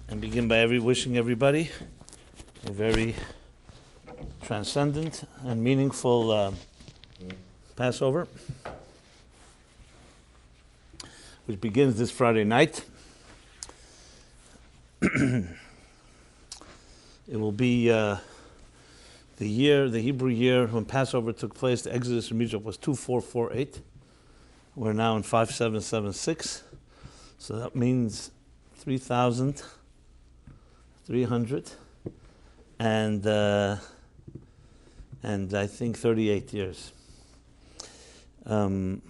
And begin by wishing everybody a very transcendent and meaningful Passover, which begins this Friday night. It will be the Hebrew year when Passover took place. The Exodus from Egypt was 2448. We're now in 5776. So that means 3,300 and I think 38 years. That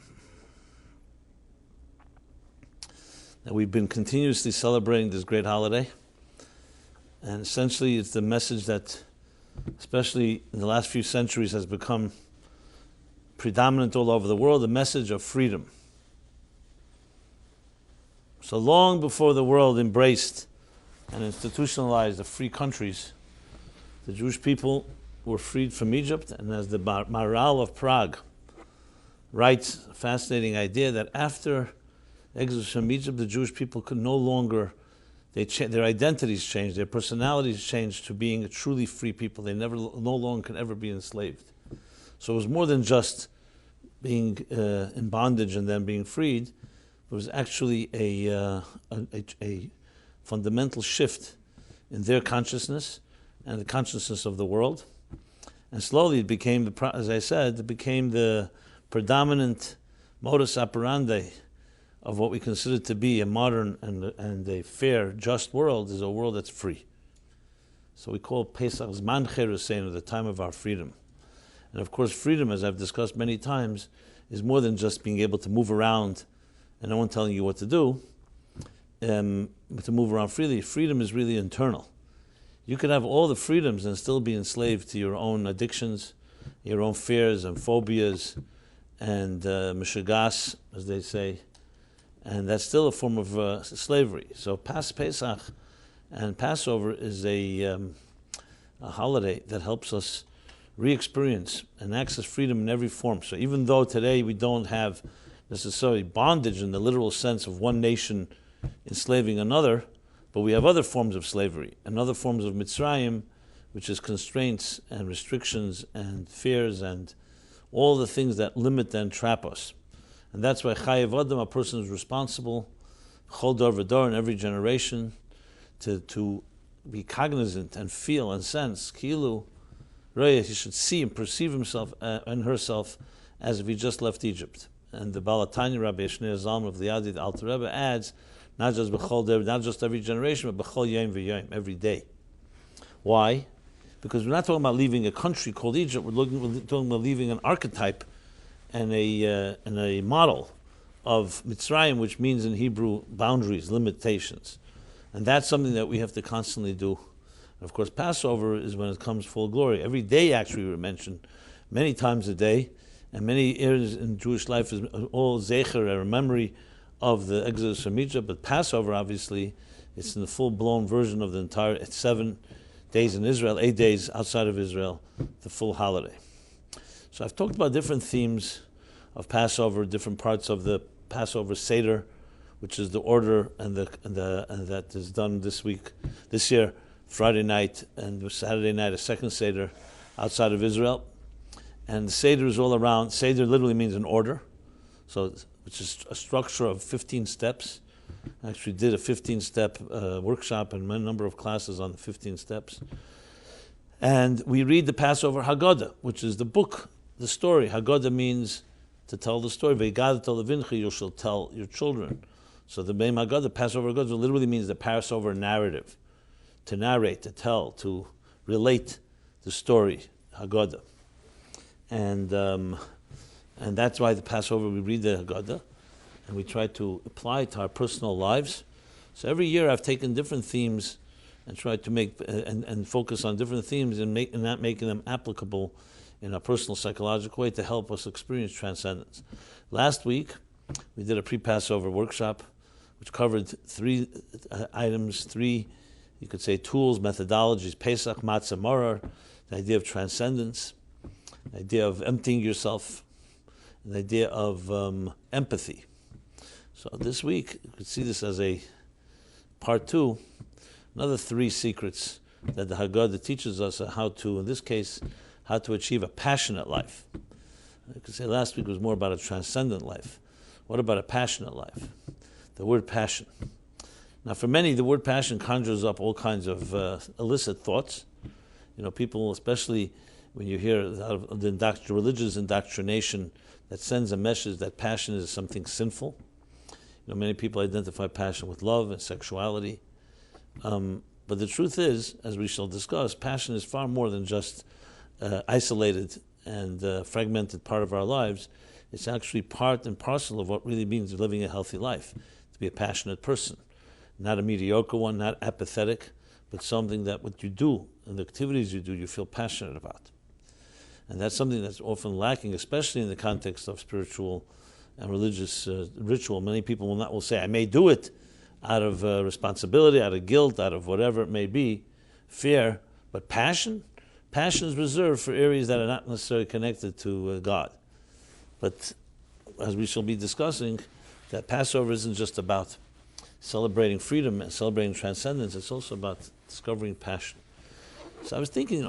we've been continuously celebrating this great holiday, and essentially it's the message that, especially in the last few centuries, has become predominant all over the world, the message of freedom. So long before the world embraced and institutionalized the free countries, the Jewish people were freed from Egypt, and as the Maharal of Prague writes, a fascinating idea that after Exodus from Egypt, the Jewish people could no longer, their identities changed, their personalities changed to being a truly free people. They no longer could ever be enslaved. So it was more than just being in bondage and then being freed. It was actually a fundamental shift in their consciousness and the consciousness of the world. And slowly it became, as I said, it became the predominant modus operandi of what we consider to be a modern and a fair, just world, is a world that's free. So we call Pesach Zman Cheruseinu, the time of our freedom. And of course, freedom, as I've discussed many times, is more than just being able to move around and no one telling you what to do, but to move around freely. Freedom is really internal. You could have all the freedoms and still be enslaved to your own addictions, your own fears and phobias, and mishigas, as they say, and that's still a form of slavery. So Pesach and Passover is a holiday that helps us re-experience and access freedom in every form. So even though today we don't have necessarily bondage in the literal sense of one nation enslaving another, but we have other forms of slavery and other forms of Mitzrayim, which is constraints and restrictions and fears and all the things that limit and trap us. And that's why Chayev Adam, a person is responsible, Chol Dor V'Dor, in every generation, to be cognizant and feel and sense, Kilu, he should see and perceive himself and herself as if he just left Egypt. And the Balatanya Rabbi Yeshneir Zalman of the Yadid Alter Rebbe adds, not just every generation, but B'chol Yom V'Yom, every day. Why? Because we're not talking about leaving a country called Egypt. We're talking about leaving an archetype and a model of Mitzrayim, which means in Hebrew boundaries, limitations, and that's something that we have to constantly do. And of course, Passover is when it comes full glory. Every day, actually, we mentioned many times a day, and many areas in Jewish life is all zecher, a memory of the Exodus from Egypt. But Passover, obviously, it's in the full-blown version of the entire. It's 7 days in Israel, 8 days outside of Israel, the full holiday. So I've talked about different themes of Passover, different parts of the Passover seder, which is the order and that is done this year, Friday night and Saturday night, a second seder outside of Israel. And the seder is all around. Seder literally means an order, so which is a structure of 15 steps. I actually did a 15-step workshop and a number of classes on the 15 steps. And we read the Passover Haggadah, which is the book, the story. Haggadah means to tell the story. Ve'gadato levincha, you shall tell your children. So the name Haggadah, Passover Haggadah, literally means the Passover narrative. To narrate, to tell, to relate the story, Haggadah. And that's why the Passover, we read the Haggadah, and we try to apply it to our personal lives. So every year I've taken different themes and tried to make and focus on different themes and not making them applicable in a personal psychological way to help us experience transcendence. Last week we did a pre-Passover workshop which covered 3 items, 3, you could say, tools, methodologies: Pesach, Matzah, Maror, the idea of transcendence, the idea of emptying yourself, and the idea of empathy. So this week, you could see this as a part 2, another 3 secrets that the Haggadah teaches us how to, in this case, how to achieve a passionate life. I could say last week was more about a transcendent life. What about a passionate life? The word passion. Now, for many, the word passion conjures up all kinds of illicit thoughts. People, especially when you hear of the religious indoctrination that sends a message that passion is something sinful. Many people identify passion with love and sexuality. But the truth is, as we shall discuss, passion is far more than just isolated and fragmented part of our lives. It's actually part and parcel of what really means living a healthy life, to be a passionate person. Not a mediocre one, not apathetic, but something that what you do and the activities you do, you feel passionate about. And that's something that's often lacking, especially in the context of spiritual and religious ritual. Many people will say, I may do it out of responsibility, out of guilt, out of whatever it may be, fear, but passion is reserved for areas that are not necessarily connected to God. But as we shall be discussing, that Passover isn't just about celebrating freedom and celebrating transcendence, it's also about discovering passion. So I was thinking,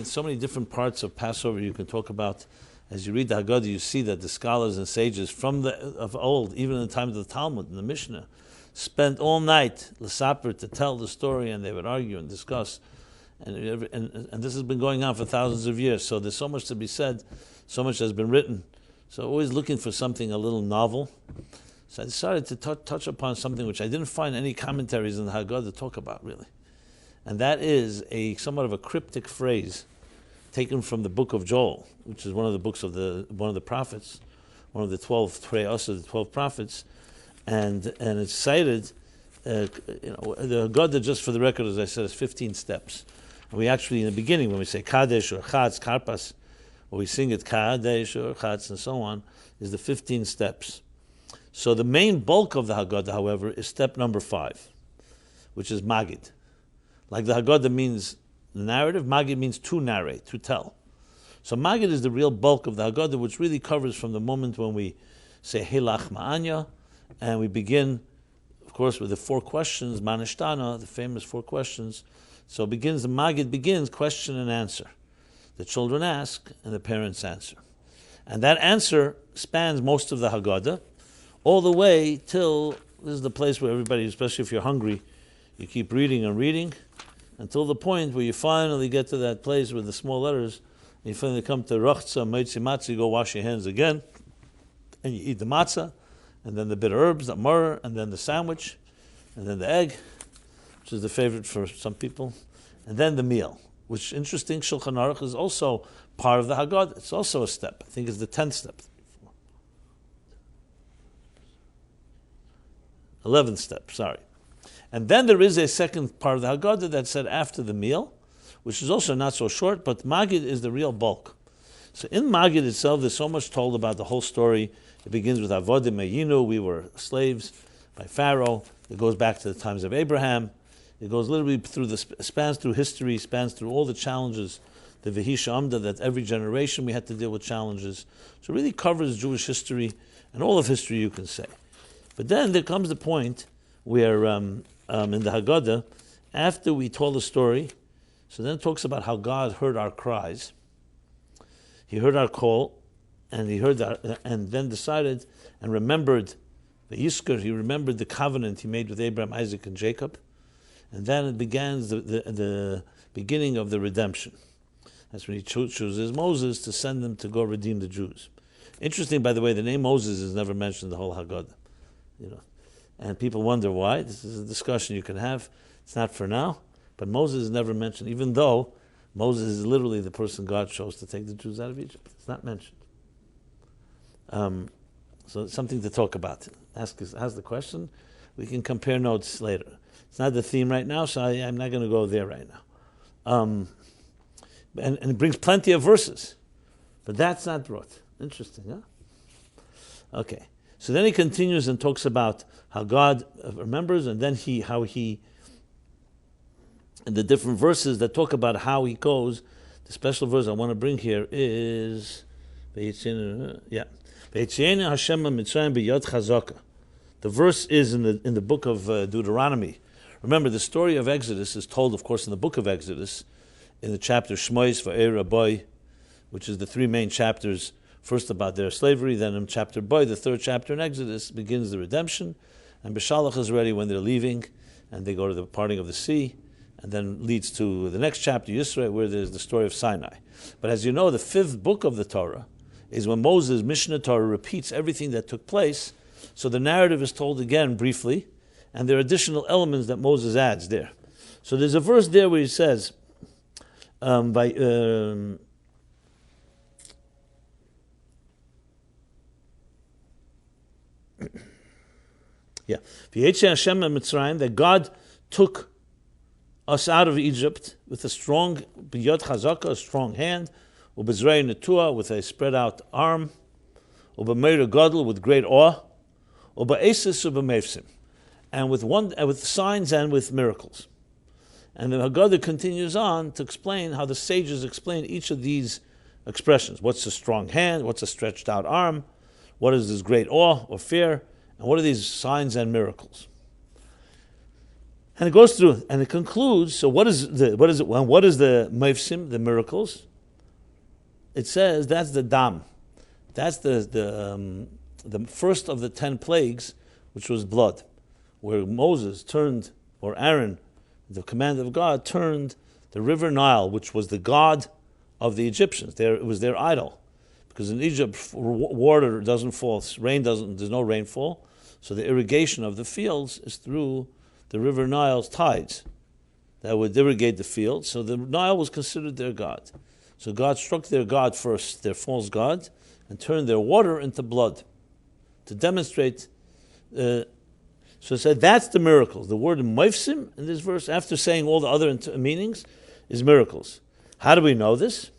so many different parts of Passover you can talk about. As you read the Haggadah, you see that the scholars and sages of old, even in the times of the Talmud and the Mishnah, spent all night l'saper to tell the story, and they would argue and discuss. And this has been going on for thousands of years. So there's so much to be said, so much has been written. So always looking for something a little novel. So I decided to touch upon something which I didn't find any commentaries in the Haggadah to talk about, really. And that is somewhat of a cryptic phrase taken from the book of Joel, which is one of the books of one of the prophets, one of the 12 the 12 prophets, and it's cited. The Haggadah, just for the record, as I said, is 15 steps. And we actually, in the beginning, when we say Kadesh or Chatz, Karpas, or we sing it Kadesh or Chatz and so on, is the 15 steps. So the main bulk of the Haggadah, however, is step number 5, which is Magid. Like the Haggadah means narrative, Magid means to narrate, to tell. So Magid is the real bulk of the Haggadah, which really covers from the moment when we say Hilach Ma'anya, and we begin, of course, with the 4 questions, Manishtana, the famous 4 questions. So the Magid begins question and answer. The children ask, and the parents answer. And that answer spans most of the Haggadah, all the way till, this is the place where everybody, especially if you're hungry, you keep reading and reading, until the point where you finally get to that place with the small letters, and you finally come to Rachza, Meitzi Matzah, you go wash your hands again, and you eat the matzah, and then the bitter herbs, the myrrh, and then the sandwich, and then the egg, which is the favorite for some people, and then the meal, which, interesting, Shulchan Aruch is also part of the Haggadah. It's also a step. I think it's the 10th step. 11th step, sorry. And then there is a second part of the Haggadah that's said after the meal, which is also not so short, but Magid is the real bulk. So in Magid itself, there's so much told about the whole story. It begins with Avodim Meyinu, we were slaves by Pharaoh. It goes back to the times of Abraham. It goes literally spans through history, spans through all the challenges, the Vehisha Amda, that every generation we had to deal with challenges. So it really covers Jewish history and all of history, you can say. But then there comes the point where in the Haggadah, after we told the story, so then it talks about how God heard our cries. He heard our call, and he heard that, and then decided and remembered the Yizkor. He remembered the covenant he made with Abraham, Isaac, and Jacob, and then it begins the beginning of the redemption. That's when he chooses Moses to send them to go redeem the Jews. Interesting, by the way, the name Moses is never mentioned in the whole Haggadah. And people wonder why. This is a discussion you can have. It's not for now, but Moses is never mentioned, even though Moses is literally the person God chose to take the Jews out of Egypt. It's not mentioned. So it's something to talk about. Ask the question. We can compare notes later. It's not the theme right now, so I'm not going to go there right now. And it brings plenty of verses, but that's not brought. Interesting, huh? Okay. So then he continues and talks about how God remembers, and then and the different verses that talk about how he goes. The special verse I want to bring here is, The verse is in the book of Deuteronomy. Remember, the story of Exodus is told, of course, in the book of Exodus, in the chapter Shmois Va'er Rabbi, which is the three main chapters, first about their slavery, then in chapter Boy, the third chapter in Exodus, begins the redemption, and Beshalach is ready when they're leaving, and they go to the parting of the sea, and then leads to the next chapter, Yisrael, where there's the story of Sinai. But as you know, the fifth book of the Torah is when Moses, Mishnah Torah, repeats everything that took place, so the narrative is told again briefly, and there are additional elements that Moses adds there. So there's a verse there where he says, that God took us out of Egypt with a strong biyad chazaka, a strong hand, ubezrei netua, with a spread out arm, ubemeir gadol, with great awe, ubeesis ubemefsim, and with signs and with miracles. And the Haggadah continues on to explain how the sages explain each of these expressions. What's a strong hand? What's a stretched out arm? What is this great awe or fear? And what are these signs and miracles? And it goes through and it concludes. So what is the meifsim, the miracles? It says that's the dam. That's the first of the 10 plagues, which was blood, where Moses turned, or Aaron, the command of God, turned the river Nile, which was the god of the Egyptians. It was their idol. Because in Egypt, water doesn't fall, there's no rainfall, so the irrigation of the fields is through the river Nile's tides that would irrigate the fields. So the Nile was considered their god. So God struck their god first, their false god, and turned their water into blood to demonstrate. So it said that's the miracles. The word meifsim in this verse, after saying all the other meanings, is miracles. How do we know this?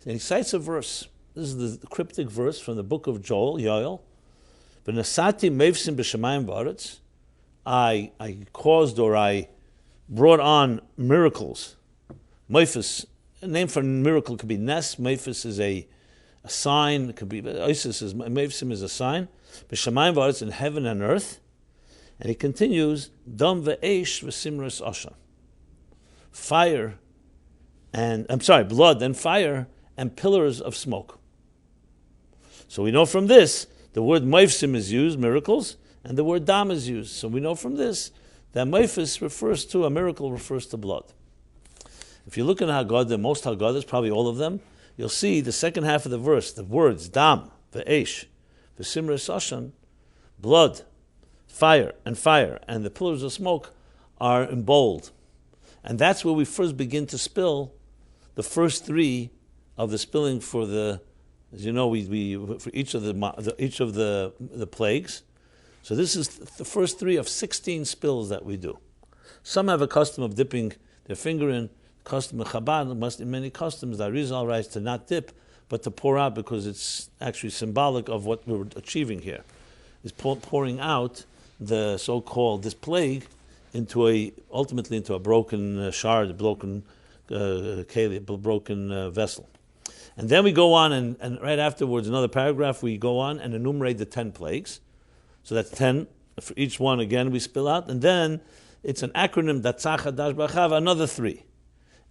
And he cites a verse. This is the cryptic verse from the book of Joel, Yoel. V'nasati meifsim b'shamayim v'aretz. I caused, or I brought on miracles. Meifis, a name for a miracle could be nes. Meifis is a sign. It could be Isis is meifsim is a sign. B'shamayim v'aretz, in heaven and earth. And he continues, dam ve'esh v'simras asha. Blood and fire and pillars of smoke. So we know from this, the word meifsim is used, miracles, and the word dam is used. So we know from this that meifis refers to, a miracle refers to blood. If you look at Haggadah, most Haggadahs, probably all of them, you'll see the second half of the verse, the words dam, ve'esh, v'simras ashan, blood, fire, and the pillars of smoke are in bold. And that's where we first begin to spill the first three of the spilling for the, as you know, we for each of the plagues. So this is the first three of 16 spills that we do. Some have a custom of dipping their finger in. Custom of Chabad, in many customs, the Arizal writes to not dip, but to pour out, because it's actually symbolic of what we're achieving here. Is pouring out the so-called, this plague, ultimately into a broken shard, a broken broken vessel. And then we go on, and right afterwards, another paragraph, we go on and enumerate the 10 plagues. So that's 10. For each one, again, we spill out. And then it's an acronym, Datzach Dash Bachav, another 3.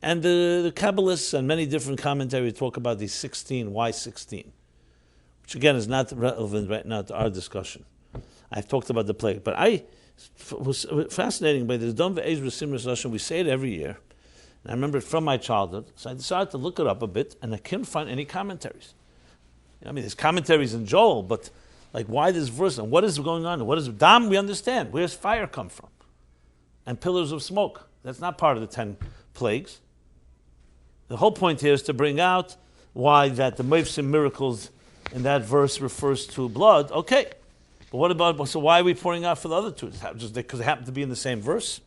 And the Kabbalists and many different commentaries talk about these 16. Why 16? Which, again, is not relevant right now to our discussion. I've talked about the plague. But I was fascinating by this. Dom ve'ez v'simras Hashem. We say it every year. And I remember it from my childhood. So I decided to look it up a bit, and I couldn't find any commentaries. I mean, there's commentaries in Joel, but like, why this verse? And what is going on? What is Dam? We understand. Where's fire come from? And pillars of smoke. That's not part of the 10 plagues. The whole point here is to bring out why that the meifsim miracles in that verse refers to blood. Okay. But what about, so why are we pouring out for the other two? Just because they happen to be in the same verse?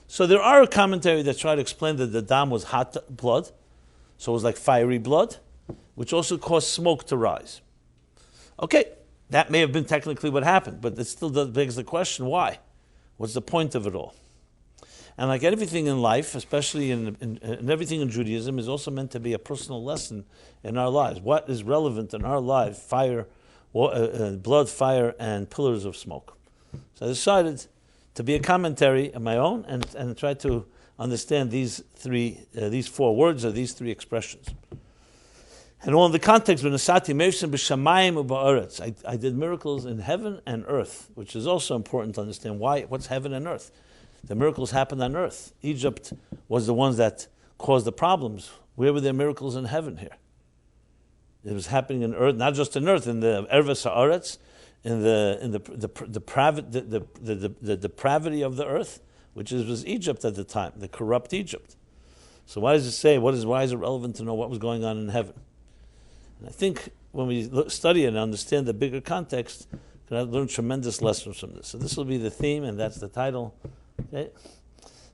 So there are a commentary that try to explain that the dam was hot blood, so it was like fiery blood, which also caused smoke to rise. Okay, that may have been technically what happened, but it still begs the question, why? What's the point of it all? And like everything in life, especially in everything in Judaism, is also meant to be a personal lesson in our lives. What is relevant in our life? Fire, blood, fire, and pillars of smoke. So I decided to be a commentary of my own and try to understand these four words or these three expressions. And all in the context, I did miracles in heaven and earth, which is also important to understand what's heaven and earth. The miracles happened on earth. Egypt was the ones that caused the problems. Where were there miracles in heaven here? It was happening in earth, not just in earth, in the Erves Haaretz, in the depravity of the earth, which was Egypt at the time, the corrupt Egypt. So why does it say? Why is it relevant to know what was going on in heaven? And I think when we study and understand the bigger context, we can learn tremendous lessons from this. So this will be the theme, and that's the title. Okay,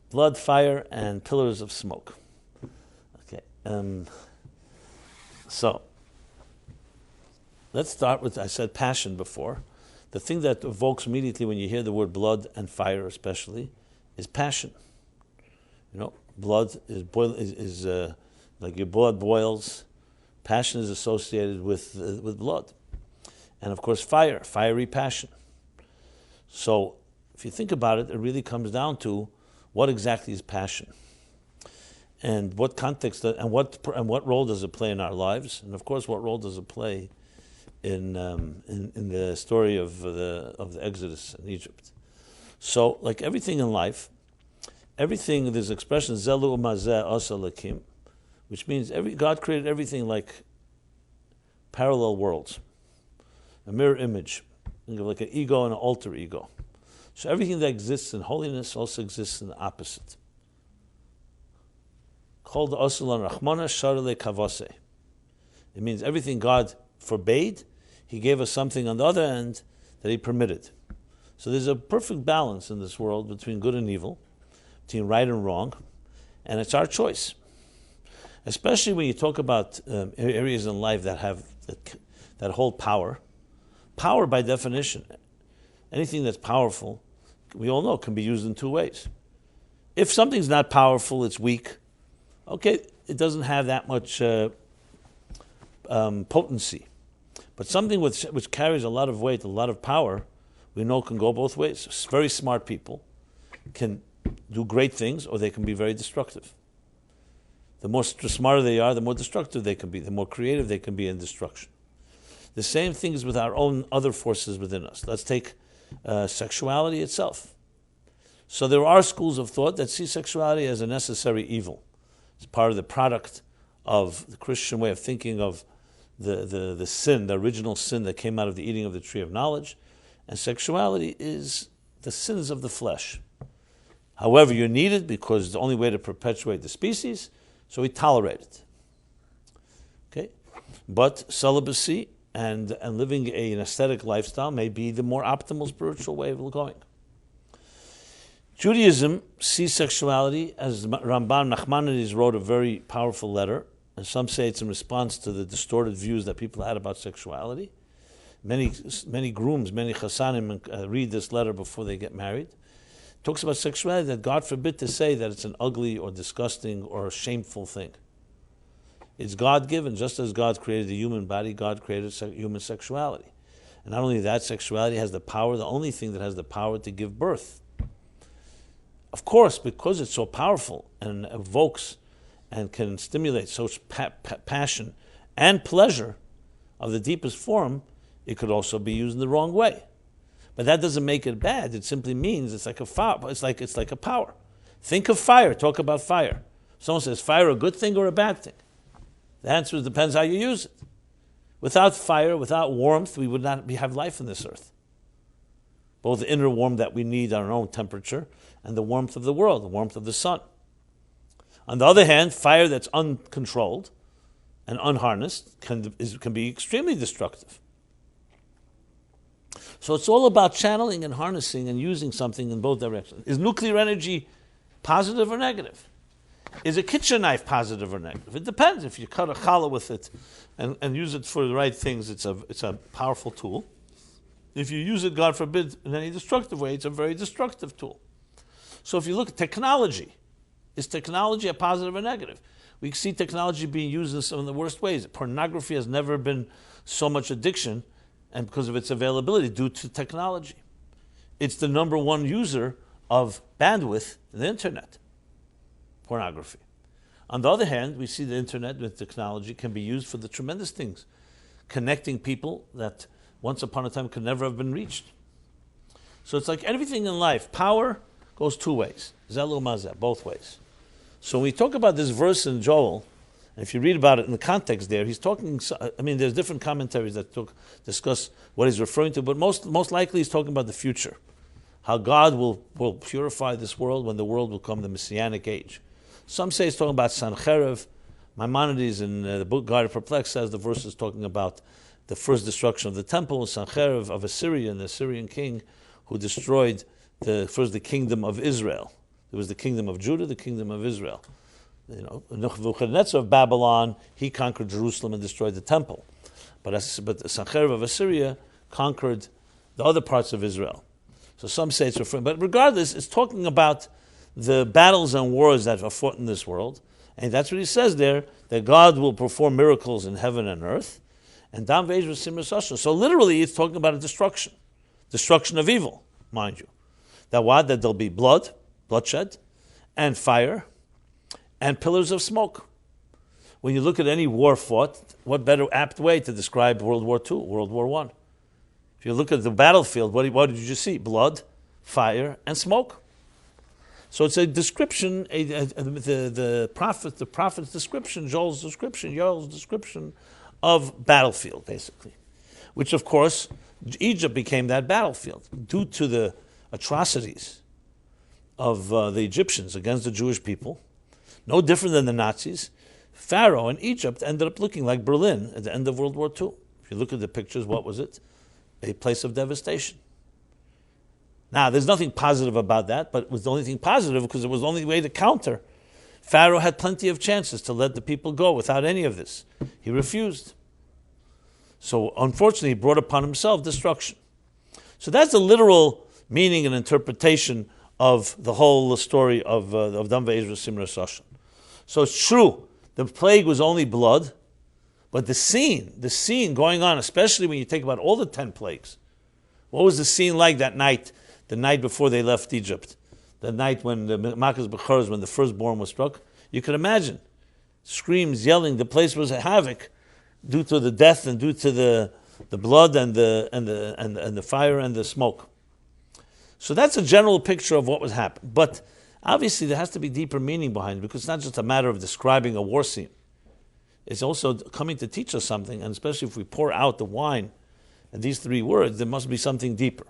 blood, fire, and pillars of smoke. Okay, so let's start with, I said passion before. The thing that evokes immediately when you hear the word blood and fire especially is passion. You know, blood is like your blood boils. Passion is associated with blood. And of course fire, fiery passion. So if you think about it, it really comes down to what exactly is passion, and what context and what role does it play in our lives, and of course what role does it play in the story of the Exodus in Egypt. So like everything in life, there's expression zelu umazeh asa lakim, which means God created everything like parallel worlds, a mirror image, like an ego and an alter ego. So everything that exists in holiness also exists in the opposite. Called Asulan Rahmana Sharale Kavase. It means everything God forbade, He gave us something on the other end that He permitted. So there's a perfect balance in this world between good and evil, between right and wrong, and it's our choice. Especially when you talk about areas in life that have that hold power. Power, by definition, anything that's powerful, we all know, can be used in two ways. If something's not powerful, it's weak. Okay, it doesn't have that much potency. But something which carries a lot of weight, a lot of power, we know can go both ways. Very smart people can do great things, or they can be very destructive. The smarter they are, the more destructive they can be. The more creative they can be in destruction. The same thing is with our own other forces within us. Let's take sexuality itself. So there are schools of thought that see sexuality as a necessary evil. It's part of the product of the Christian way of thinking of the sin, the original sin that came out of the eating of the tree of knowledge. And sexuality is the sins of the flesh. However, you're needed because it's the only way to perpetuate the species, so we tolerate it. Okay? But celibacy and living an ascetic lifestyle may be the more optimal spiritual way of going. Judaism sees sexuality, as Ramban Nachmanides wrote a very powerful letter, and some say it's in response to the distorted views that people had about sexuality. Many grooms, many chasanim read this letter before they get married. It talks about sexuality that God forbid to say that it's an ugly or disgusting or a shameful thing. It's God-given. Just as God created the human body, God created human sexuality. And not only that, sexuality has the power, the only thing that has the power to give birth. Of course, because it's so powerful and evokes and can stimulate such passion and pleasure of the deepest form, it could also be used in the wrong way. But that doesn't make it bad. It simply means it's like a fire. It's like a power. Think of fire. Talk about fire. Someone says, fire a good thing or a bad thing? The answer is, depends how you use it. Without fire, without warmth, we would not have life on this earth. Both the inner warmth that we need on our own temperature and the warmth of the world, the warmth of the sun. On the other hand, fire that's uncontrolled and unharnessed can be extremely destructive. So it's all about channeling and harnessing and using something in both directions. Is nuclear energy positive or negative? Is a kitchen knife positive or negative? It depends. If you cut a challah with it and use it for the right things, it's a powerful tool. If you use it, God forbid, in any destructive way, it's a very destructive tool. So if you look at technology, is technology a positive or negative? We see technology being used in some of the worst ways. Pornography has never been so much addiction, and because of its availability due to technology. It's the number one user of bandwidth in the internet, pornography. On the other hand, we see the internet with technology can be used for the tremendous things, connecting people that once upon a time could never have been reached. So it's like everything in life, power goes two ways, zelu mazeh, both ways. So when we talk about this verse in Joel, and if you read about it in the context there, he's talking, there's different commentaries that discuss what he's referring to, but most likely he's talking about the future, how God will purify this world when the world will come the Messianic age. Some say it's talking about Sancherev. Maimonides in the book Guide of Perplexed says the verse is talking about the first destruction of the temple, Sancherev of Assyria, and the Assyrian king who destroyed the kingdom of Israel. There was the kingdom of Judah, the kingdom of Israel. Nebuchadnezzar of Babylon, he conquered Jerusalem and destroyed the temple. But Sancherev of Assyria conquered the other parts of Israel. So some say it's referring, but regardless, it's talking about the battles and wars that are fought in this world. And that's what he says there, that God will perform miracles in heaven and earth. And Dam Ve'ez V'Simras Ashon. So literally it's talking about a destruction of evil, mind you. That there'll be bloodshed, and fire, and pillars of smoke. When you look at any war fought, what better apt way to describe World War II, World War I? If you look at the battlefield, what did you just see? Blood, fire, and smoke. So it's a description, the prophet's description, Joel's description of battlefield, basically. Which, of course, Egypt became that battlefield due to the atrocities of the Egyptians against the Jewish people. No different than the Nazis. Pharaoh in Egypt ended up looking like Berlin at the end of World War II. If you look at the pictures, what was it? A place of devastation. Now, there's nothing positive about that, but it was the only thing positive because it was the only way to counter. Pharaoh had plenty of chances to let the people go without any of this. He refused. So, unfortunately, he brought upon himself destruction. So that's the literal meaning and interpretation of the whole story of Dam Ve'ez V'Simras Ashon. So it's true, the plague was only blood, but the scene going on, especially when you think about all the 10 plagues. What was the scene like that night, the night before they left Egypt? The night when the Makas B'choros, when the firstborn was struck? You could imagine. Screams, yelling, the place was a havoc due to the death and due to the blood and the fire and the smoke. So that's a general picture of what was happening. But obviously there has to be deeper meaning behind it, because it's not just a matter of describing a war scene. It's also coming to teach us something, and especially if we pour out the wine and these 3 words, there must be something deeper.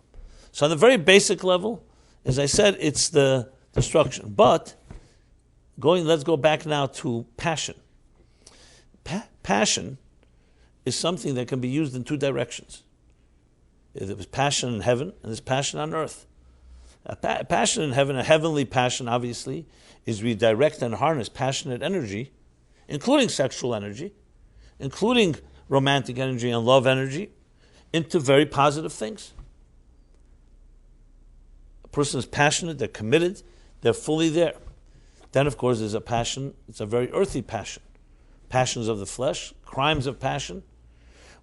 So on the very basic level, as I said, it's the destruction. But let's go back now to passion. Passion is something that can be used in 2 directions. There was passion in heaven and there's passion on earth. A passion in heaven, a heavenly passion, obviously, is we direct and harness passionate energy, including sexual energy, including romantic energy and love energy, into very positive things. A person is passionate, they're committed, they're fully there. Then, of course, there's a passion, it's a very earthy passion. Passions of the flesh, crimes of passion,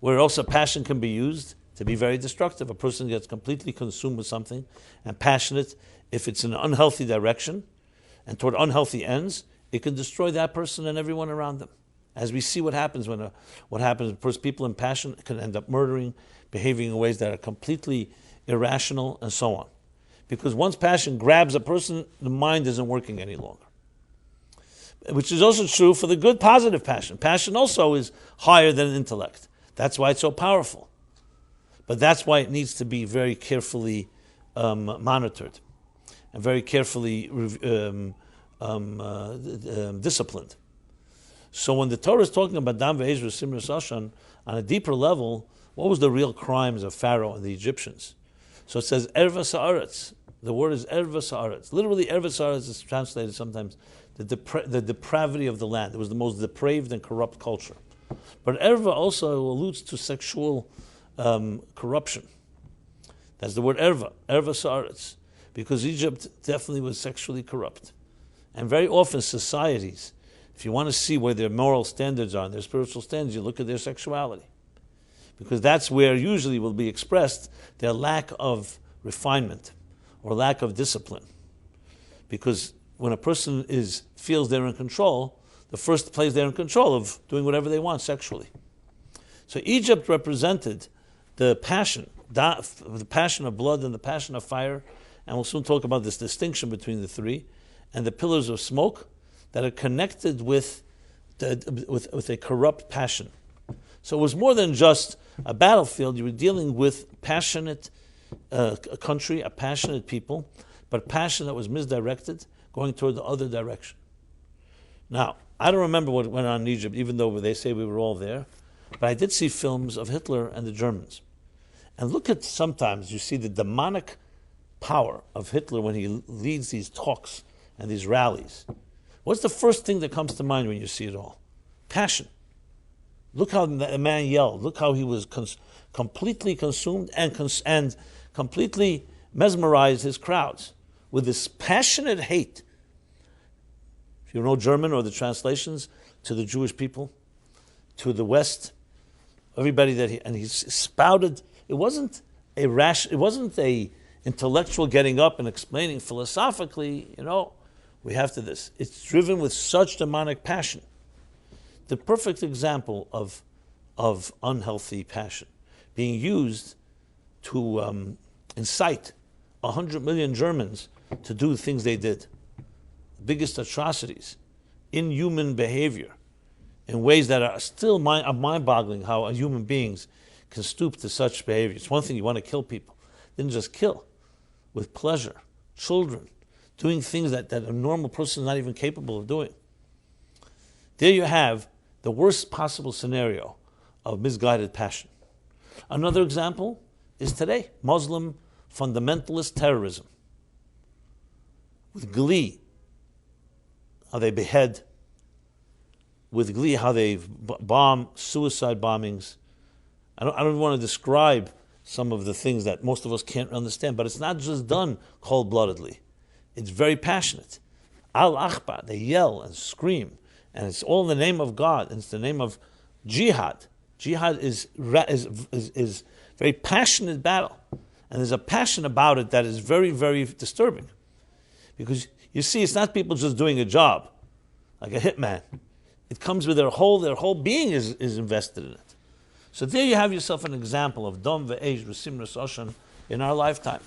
where also passion can be used to be very destructive. A person gets completely consumed with something and passionate. If it's in an unhealthy direction and toward unhealthy ends, it can destroy that person and everyone around them. As we see what happens when people in passion can end up murdering, behaving in ways that are completely irrational, and so on. Because once passion grabs a person, the mind isn't working any longer. Which is also true for the good, positive passion. Passion also is higher than intellect. That's why it's so powerful. But that's why it needs to be very carefully monitored and very carefully disciplined. So when the Torah is talking about Dam Ve'ez V'Simras Ashon, on a deeper level, what was the real crimes of Pharaoh and the Egyptians? So it says Erva Sa'aretz. The word is Erva Sa'aretz. Literally, Erva Sa'aretz is translated sometimes the depravity of the land. It was the most depraved and corrupt culture. But Erva also alludes to sexual corruption. That's the word Erva Sa'aretz, because Egypt definitely was sexually corrupt. And very often societies, if you want to see where their moral standards are and their spiritual standards, you look at their sexuality. Because that's where usually will be expressed their lack of refinement or lack of discipline. Because when a person feels they're in control, the first place they're in control of doing whatever they want sexually. So Egypt represented the passion of blood and the passion of fire, and we'll soon talk about this distinction between the three, and the pillars of smoke that are connected with a corrupt passion. So it was more than just a battlefield. You were dealing with passionate a country, a passionate people, but passion that was misdirected, going toward the other direction. Now, I don't remember what went on in Egypt, even though they say we were all there, but I did see films of Hitler and the Germans. And look at, sometimes you see the demonic power of Hitler when he leads these talks and these rallies. What's the first thing that comes to mind when you see it all? Passion. Look how the man yelled. Look how he was completely consumed and completely mesmerized his crowds with this passionate hate. If you know German or the translations, to the Jewish people, to the West, everybody he spouted. It wasn't a intellectual getting up and explaining philosophically, we have to this. It's driven with such demonic passion. The perfect example of unhealthy passion being used to incite 100 million Germans to do the things they did. The biggest atrocities, inhuman behavior, in ways that are still mind-boggling how human beings can stoop to such behavior. It's one thing you want to kill people. Then just kill with pleasure. Children, doing things that a normal person is not even capable of doing. There you have the worst possible scenario of misguided passion. Another example is today, Muslim fundamentalist terrorism. With glee, how they behead, with glee, how they bomb, suicide bombings. I don't want to describe some of the things that most of us can't understand, but it's not just done cold-bloodedly. It's very passionate. Al-Akhbar, they yell and scream, and it's all in the name of God, and it's the name of jihad. Jihad is very passionate battle, and there's a passion about it that is very, very disturbing. Because you see, it's not people just doing a job, like a hitman. It comes with their whole being is invested in it. So there you have yourself an example of Dom ve'esh v'simras oshan in our lifetime.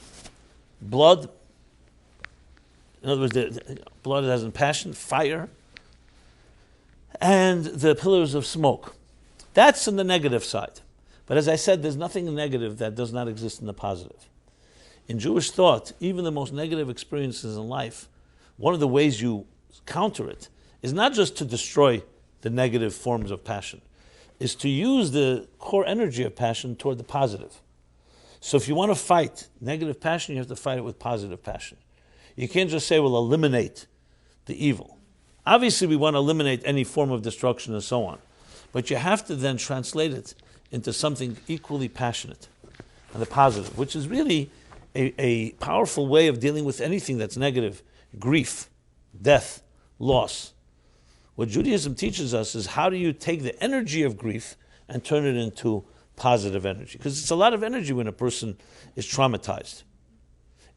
Blood, in other words, the blood has a passion, fire, and the pillars of smoke. That's in the negative side. But as I said, there's nothing negative that does not exist in the positive. In Jewish thought, even the most negative experiences in life, one of the ways you counter it is not just to destroy the negative forms of passion, is to use the core energy of passion toward the positive. So if you want to fight negative passion, you have to fight it with positive passion. You can't just say, we'll eliminate the evil. Obviously, we want to eliminate any form of destruction and so on. But you have to then translate it into something equally passionate and the positive, which is really a powerful way of dealing with anything that's negative. Grief, death, loss. What Judaism teaches us is how do you take the energy of grief and turn it into positive energy? Because it's a lot of energy when a person is traumatized.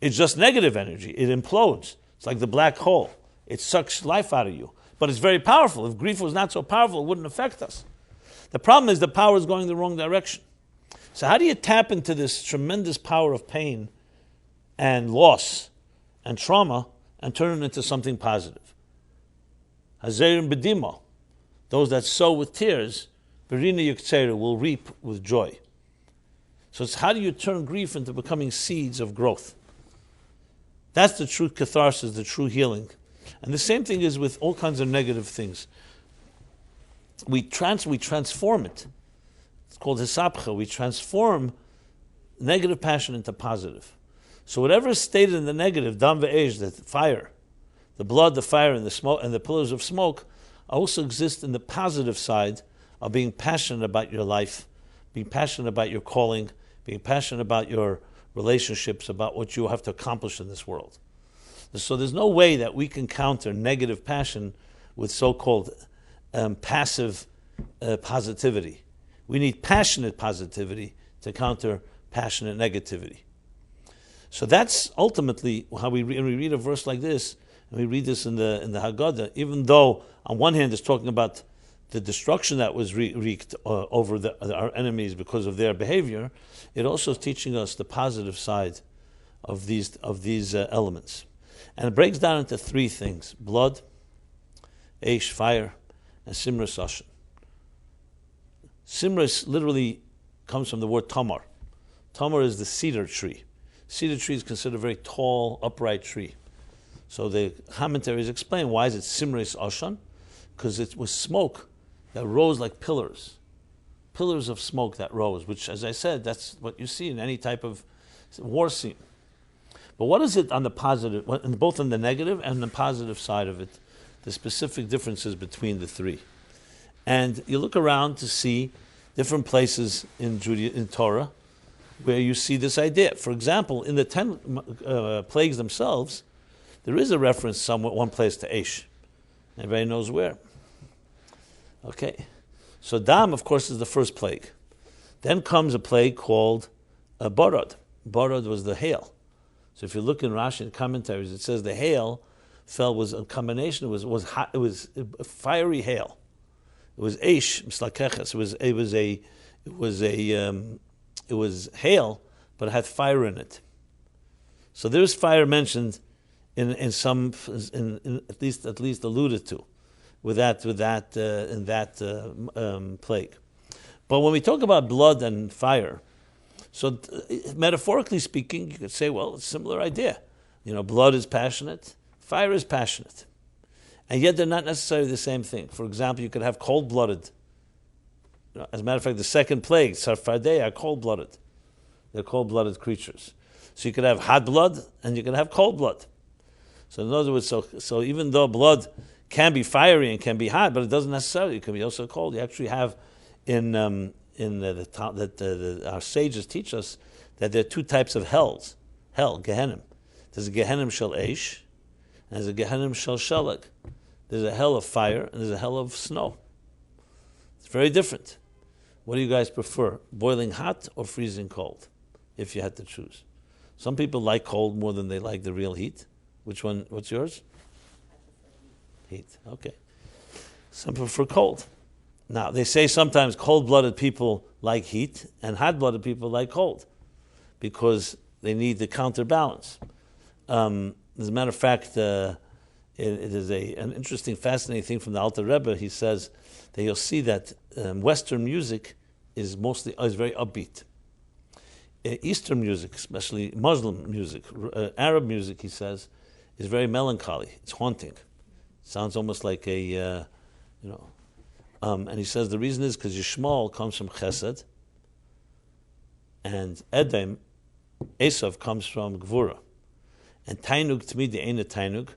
It's just negative energy. It implodes. It's like the black hole. It sucks life out of you. But it's very powerful. If grief was not so powerful, it wouldn't affect us. The problem is the power is going the wrong direction. So how do you tap into this tremendous power of pain and loss and trauma and turn it into something positive? Hazerim bedima, those that sow with tears, berina yuktzera, will reap with joy. So it's how do you turn grief into becoming seeds of growth? That's the true catharsis, the true healing. And the same thing is with all kinds of negative things. We transform it. It's called hisapcha. We transform negative passion into positive. So whatever is stated in the negative, dam ve'esh, the fire, the blood, the fire, and the smoke, and the pillars of smoke, also exist in the positive side of being passionate about your life, being passionate about your calling, being passionate about your relationships, about what you have to accomplish in this world. So there's no way that we can counter negative passion with so-called passive positivity. We need passionate positivity to counter passionate negativity. So that's ultimately how we read a verse like this, And we read this in the Haggadah. Even though on one hand it's talking about the destruction that was wreaked over our enemies because of their behavior, it also is teaching us the positive side of these elements. And it breaks down into three things: blood, eish, fire, and simras ashen. Simras literally comes from the word tamar. Tamar is the cedar tree. Cedar tree is considered a very tall, upright tree. So the commentaries explain why is it simras ashen? Because it was smoke that rose like pillars of smoke that rose, which, as I said, that's what you see in any type of war scene. But what is it on the positive, both on the negative and the positive side of it, the specific differences between the three? And you look around to see different places in Torah where you see this idea. For example, in the 10 plagues themselves, there is a reference one place to Eish. Everybody knows where. Okay. So Dam, of course, is the first plague. Then comes a plague called Barad. Barad was the hail. So if you look in Rashi and commentaries, it says the hail was a combination. It was hot, it was fiery hail. It was eish mislakeches. It was hail, but it had fire in it. So there's fire mentioned in at least alluded to in that plague. But when we talk about blood and fire, so metaphorically speaking, you could say, well, it's a similar idea. Blood is passionate, fire is passionate. And yet they're not necessarily the same thing. For example, you could have cold-blooded. As a matter of fact, the second plague, Sarfardei, are cold-blooded. They're cold-blooded creatures. So you could have hot blood and you could have cold blood. So in other words, so even though blood can be fiery and can be hot, but it doesn't necessarily. It can be also cold. You actually have our sages teach us that there are two types of hell, Gehenim. There's a Gehenim shel Eish, and there's a Gehenim shel Shelag. There's a hell of fire, and there's a hell of snow. It's very different. What do you guys prefer, boiling hot or freezing cold, if you had to choose? Some people like cold more than they like the real heat. Which one, what's yours? Heat, okay. Some prefer cold. Now, they say sometimes cold-blooded people like heat, and hot-blooded people like cold, because they need the counterbalance. As a matter of fact, it is an interesting, fascinating thing from the Alter Rebbe. He says that you'll see that Western music is very upbeat. Eastern music, especially Muslim music, Arab music, he says, is very melancholy. It's haunting. Sounds almost like and he says the reason is because Yishmael comes from Chesed, and Edom, Esav, comes from Gvura. And Tainug, to me, the Eina Tainug,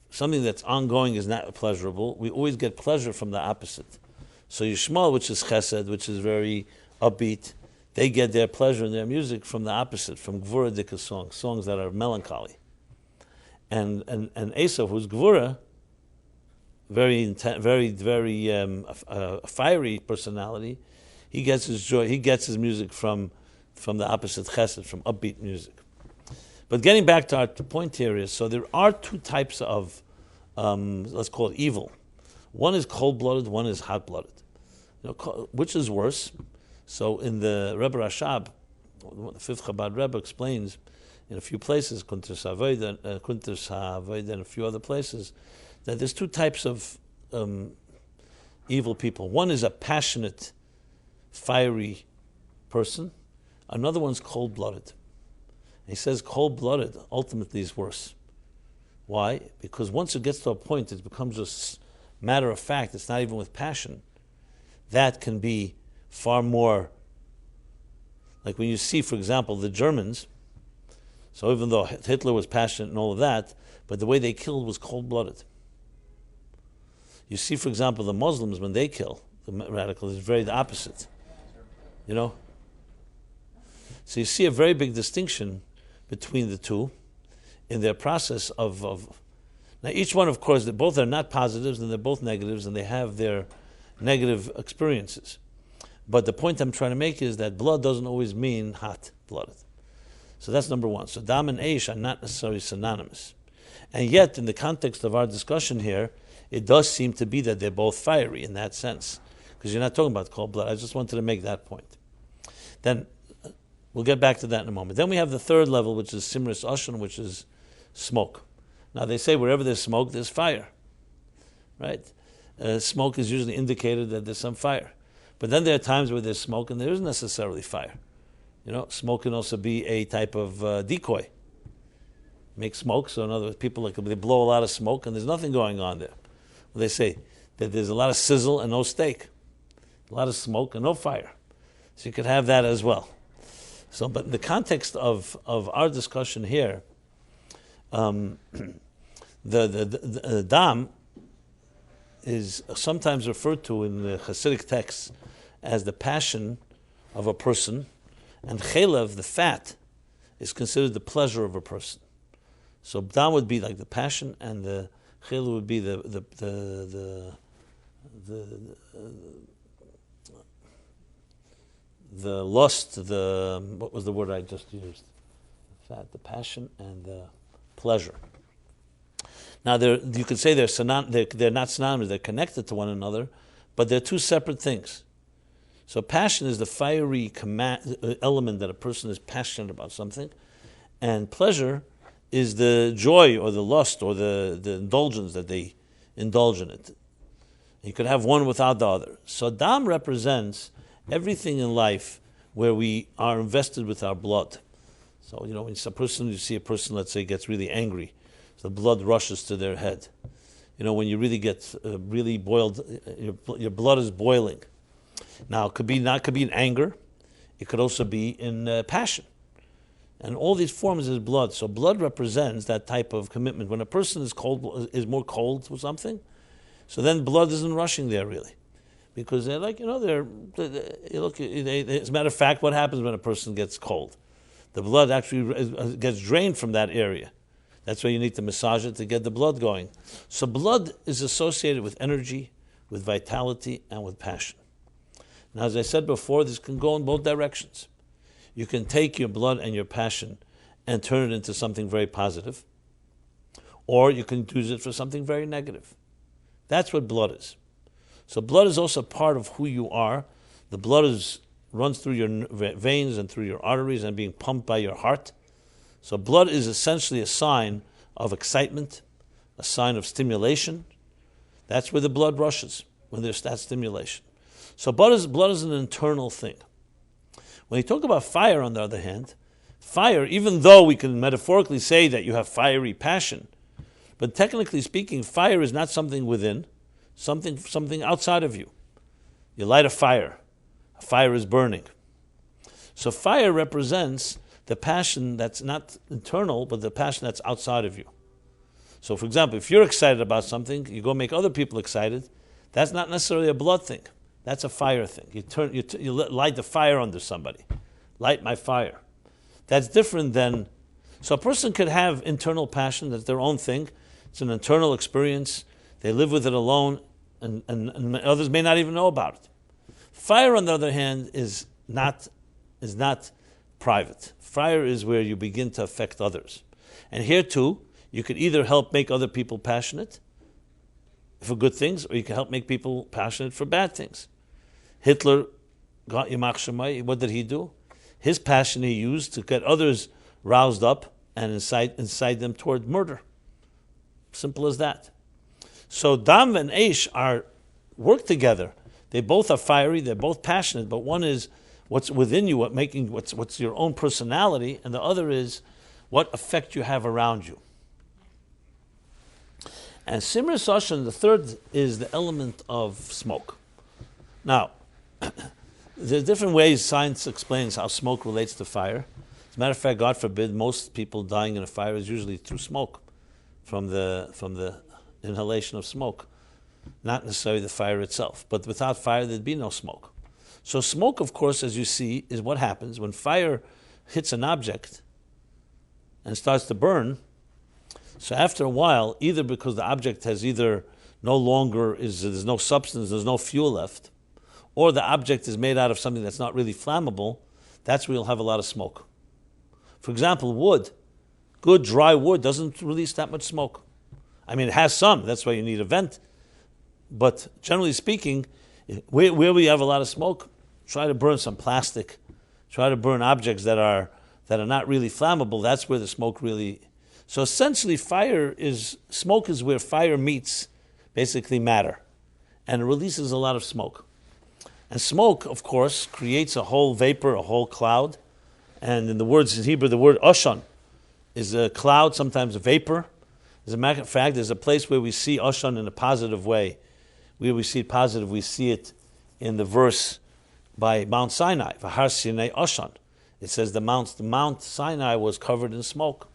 something that's ongoing is not pleasurable. We always get pleasure from the opposite. So Yishmael, which is Chesed, which is very upbeat, they get their pleasure in their music from the opposite, from Gvura Dika songs that are melancholy. And Esav, who's Gvura, very fiery personality, he gets his joy, he gets his music from the opposite, Chesed, from upbeat music. But getting back to our point here is, so there are two types of, let's call it evil. One is cold-blooded, one is hot-blooded. Which is worse? So in the Rebbe Rashab, the fifth Chabad Rebbe explains in a few places, Kuntres HaAvodah and a few other places, that there's two types of evil people. One is a passionate, fiery person. Another one's cold-blooded. He says cold-blooded ultimately is worse. Why? Because once it gets to a point, it becomes just matter of fact. It's not even with passion. That can be far more, like when you see, for example, the Germans. So even though Hitler was passionate and all of that, but the way they killed was cold-blooded. You see, for example, the Muslims, when they kill, the radicals, is very the opposite. So you see a very big distinction between the two in their process of now each one, of course, they both are not positives and they're both negatives and they have their negative experiences. But the point I'm trying to make is that blood doesn't always mean hot-blooded. So that's number one. So Dam and Eish are not necessarily synonymous. And yet, in the context of our discussion here, it does seem to be that they're both fiery in that sense. Because you're not talking about cold blood. I just wanted to make that point. Then, we'll get back to that in a moment. Then we have the third level, which is simris oshon, which is smoke. Now, they say wherever there's smoke, there's fire. Right? Smoke is usually indicated that there's some fire. But then there are times where there's smoke and there isn't necessarily fire. Smoke can also be a type of decoy. Make smoke, so in other words, people they blow a lot of smoke and there's nothing going on there. Well, they say that there's a lot of sizzle and no steak, a lot of smoke and no fire. So you could have that as well. So, but in the context of our discussion here, the dam is sometimes referred to in the Hasidic texts as the passion of a person, and chelev, the fat, is considered the pleasure of a person. So dam would be like the passion, and the chelev would be the lust. What was the word I just used? The fat, the passion, and the pleasure. Now, you could say they're not synonymous, they're connected to one another, but they're two separate things. So passion is the fiery element that a person is passionate about something, and pleasure is the joy or the lust or the indulgence that they indulge in it. You could have one without the other. So dam represents everything in life where we are invested with our blood. So, when you see a person, let's say, gets really angry, the blood rushes to their head. When you really get really boiled, your blood is boiling. Now, it could be in anger. It could also be in passion. And all these forms is blood. So blood represents that type of commitment. When a person is more cold with something, so then blood isn't rushing there really. Because they're like, as a matter of fact, what happens when a person gets cold? The blood actually gets drained from that area. That's why you need to massage it to get the blood going. So blood is associated with energy, with vitality, and with passion. Now, as I said before, this can go in both directions. You can take your blood and your passion and turn it into something very positive, or you can use it for something very negative. That's what blood is. So blood is also part of who you are. The blood runs through your veins and through your arteries and being pumped by your heart. So blood is essentially a sign of excitement, a sign of stimulation. That's where the blood rushes, when there's that stimulation. So blood is an internal thing. When you talk about fire, on the other hand, fire, even though we can metaphorically say that you have fiery passion, but technically speaking, fire is not something within, something outside of you. You light a fire is burning. So fire represents the passion that's not internal, but the passion that's outside of you. So, for example, if you're excited about something, you go make other people excited, that's not necessarily a blood thing. That's a fire thing. You light the fire under somebody. Light my fire. That's different than... So a person could have internal passion, that's their own thing. It's an internal experience. They live with it alone, and others may not even know about it. Fire, on the other hand, is not private. Fire is where you begin to affect others. And here too, you could either help make other people passionate for good things, or you can help make people passionate for bad things. Hitler, got Yamach Shemai, what did he do? His passion he used to get others roused up and incite them toward murder. Simple as that. So Dam and Eish work together. They both are fiery, they're both passionate, but one is what's within you, what's your own personality, and the other is what effect you have around you. And Simris Oshon, the third, is the element of smoke. Now, there's different ways science explains how smoke relates to fire. As a matter of fact, God forbid, most people dying in a fire is usually through smoke, from the inhalation of smoke. Not necessarily the fire itself, but without fire there'd be no smoke. So smoke, of course, as you see, is what happens when fire hits an object and starts to burn. So after a while, either because the object has there's no substance, there's no fuel left, or the object is made out of something that's not really flammable, that's where you'll have a lot of smoke. For example, wood Good dry wood doesn't release that much smoke. I mean, it has some. That's why you need a vent. But generally speaking, where we have a lot of smoke, try to burn some plastic. Try to burn objects that are not really flammable. That's where the smoke really... So essentially, smoke is where fire meets basically matter. And it releases a lot of smoke. And smoke, of course, creates a whole vapor, a whole cloud. And in Hebrew, the word oshan is a cloud, sometimes a vapor. As a matter of fact, there's a place where we see oshan in a positive way. Where we see it positive, we see it in the verse by Mount Sinai, V'har Sinai oshan. It says the Mount Sinai was covered in smoke,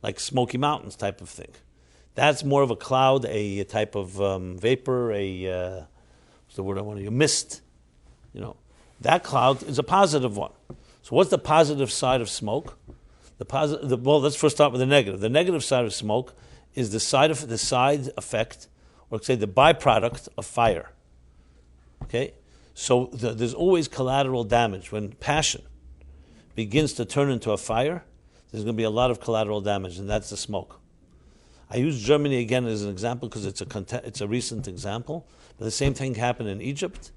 like Smoky Mountains type of thing. That's more of a cloud, a type of vapor, what's the word I want to use? Mist. That cloud is a positive one. So what's the positive side of smoke? Well, let's first start with the negative. The negative side of smoke is the side effect, or say the byproduct of fire. Okay? So there's always collateral damage. When passion begins to turn into a fire, there's going to be a lot of collateral damage, and that's the smoke. I use Germany again as an example because it's a recent example, but the same thing happened in Egypt.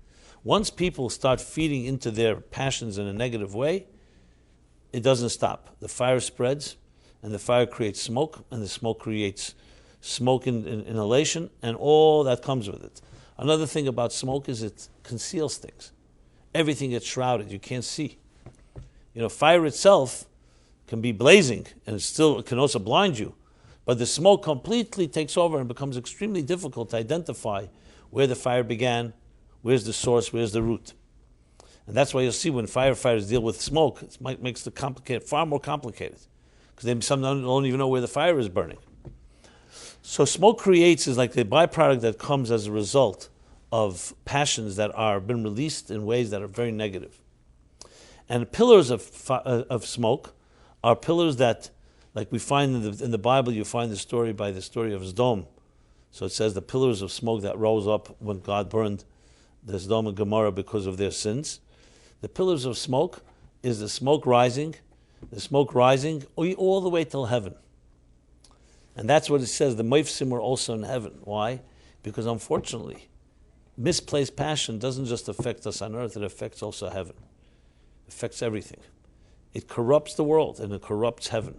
Once people start feeding into their passions in a negative way, it doesn't stop. The fire spreads, and the fire creates smoke, and the smoke creates smoke inhalation, and all that comes with it. Another thing about smoke is it conceals things. Everything gets shrouded. You can't see. Fire itself can be blazing, and it can also blind you. But the smoke completely takes over and becomes extremely difficult to identify where the fire began, where's the source, where's the root. And that's why you'll see when firefighters deal with smoke, it makes it far more complicated. Because they sometimes don't even know where the fire is burning. So smoke is like the byproduct that comes as a result of passions that are been released in ways that are very negative. And pillars of smoke are pillars that, like we find in the Bible, you find the story of Sodom. So it says the pillars of smoke that rose up when God burned the Sodom and Gomorrah because of their sins. The pillars of smoke is the smoke rising all the way till heaven. And that's what it says. The Meifsim were also in heaven. Why? Because unfortunately, misplaced passion doesn't just affect us on earth, it affects also heaven. It affects everything. It corrupts the world and it corrupts heaven.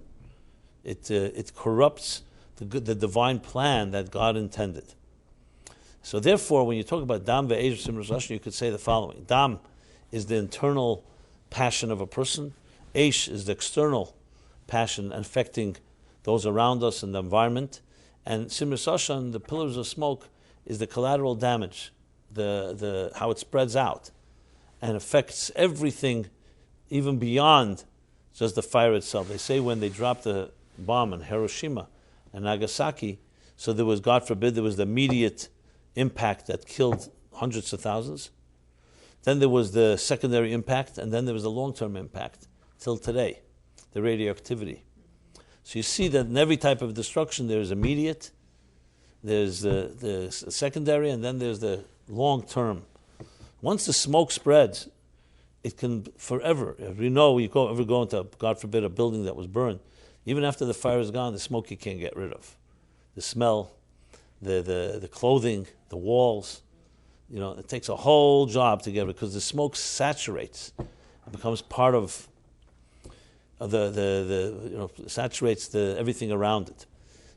It corrupts the divine plan that God intended. So therefore, when you talk about Dam ve'esh simras Hashem, you could say the following. Dam is the internal passion of a person. Esh is the external passion affecting those around us and the environment. And simras Hashem, the pillars of smoke, is the collateral damage, the how it spreads out and affects everything, even beyond just the fire itself. They say when they dropped the bomb in Hiroshima and Nagasaki, so there was, God forbid, there was the immediate impact that killed hundreds of thousands. Then there was the secondary impact, and then there was the long-term impact till today, the radioactivity. So you see that in every type of destruction there is immediate, there's the secondary, and then there's the long-term. Once the smoke spreads, it can forever. If you go into, God forbid, a building that was burned, even after the fire is gone, the smoke you can't get rid of. The smell, the clothing, the walls, it takes a whole job to get it because the smoke saturates. It becomes part of saturates everything around it.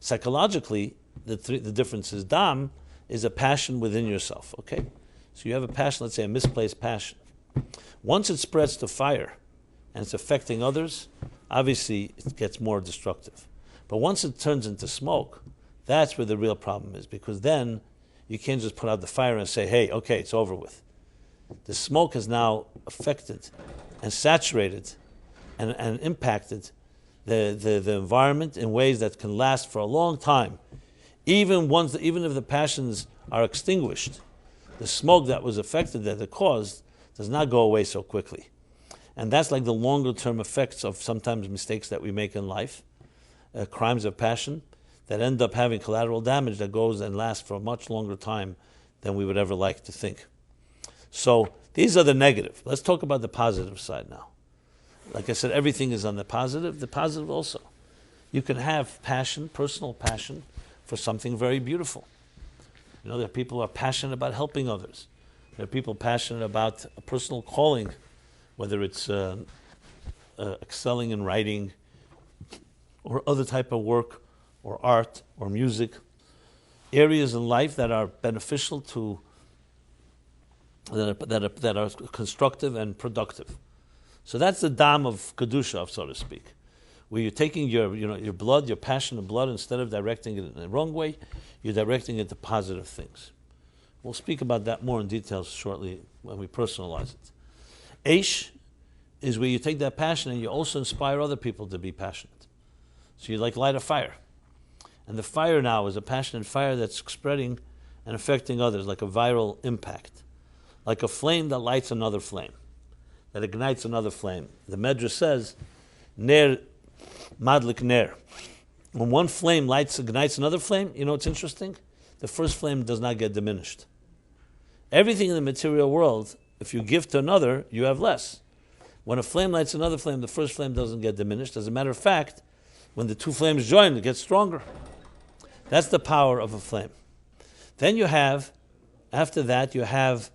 Psychologically, the difference is dam is a passion within yourself. Okay, so you have a passion, let's say a misplaced passion. Once it spreads to fire and it's affecting others, obviously it gets more destructive. But once it turns into smoke, that's where the real problem is, because then you can't just put out the fire and say, hey, okay, it's over with. The smoke has now affected and saturated and impacted the environment in ways that can last for a long time. Even if the passions are extinguished, the smoke that was affected, that it caused, does not go away so quickly. And that's like the longer term effects of sometimes mistakes that we make in life, crimes of passion, that end up having collateral damage that goes and lasts for a much longer time than we would ever like to think. So these are the negative. Let's talk about the positive side now. Like I said, everything is on the positive also. you can have passion, personal passion, for something very beautiful. You know, there are people who are passionate about helping others. There are people passionate about a personal calling, whether it's excelling in writing or other type of work or art or music. Areas in life that are beneficial to, that are constructive and productive. So that's the dam of Kedusha, so to speak, where you're taking your blood, your passion of blood, instead of directing it in the wrong way, you're directing it to positive things. We'll speak about that more in detail shortly when we personalize it. Eish is where you take that passion and you also inspire other people to be passionate. So you light a fire. And the fire now is a passionate fire that's spreading and affecting others, like a viral impact. Like a flame that lights another flame, that ignites another flame. The Medrash says, Ner madlik ner. When one flame ignites another flame, you know what's interesting? The first flame does not get diminished. Everything in the material world, if you give to another, you have less. When a flame lights another flame, the first flame doesn't get diminished. As a matter of fact, when the two flames join, it gets stronger. That's the power of a flame. Then after that, you have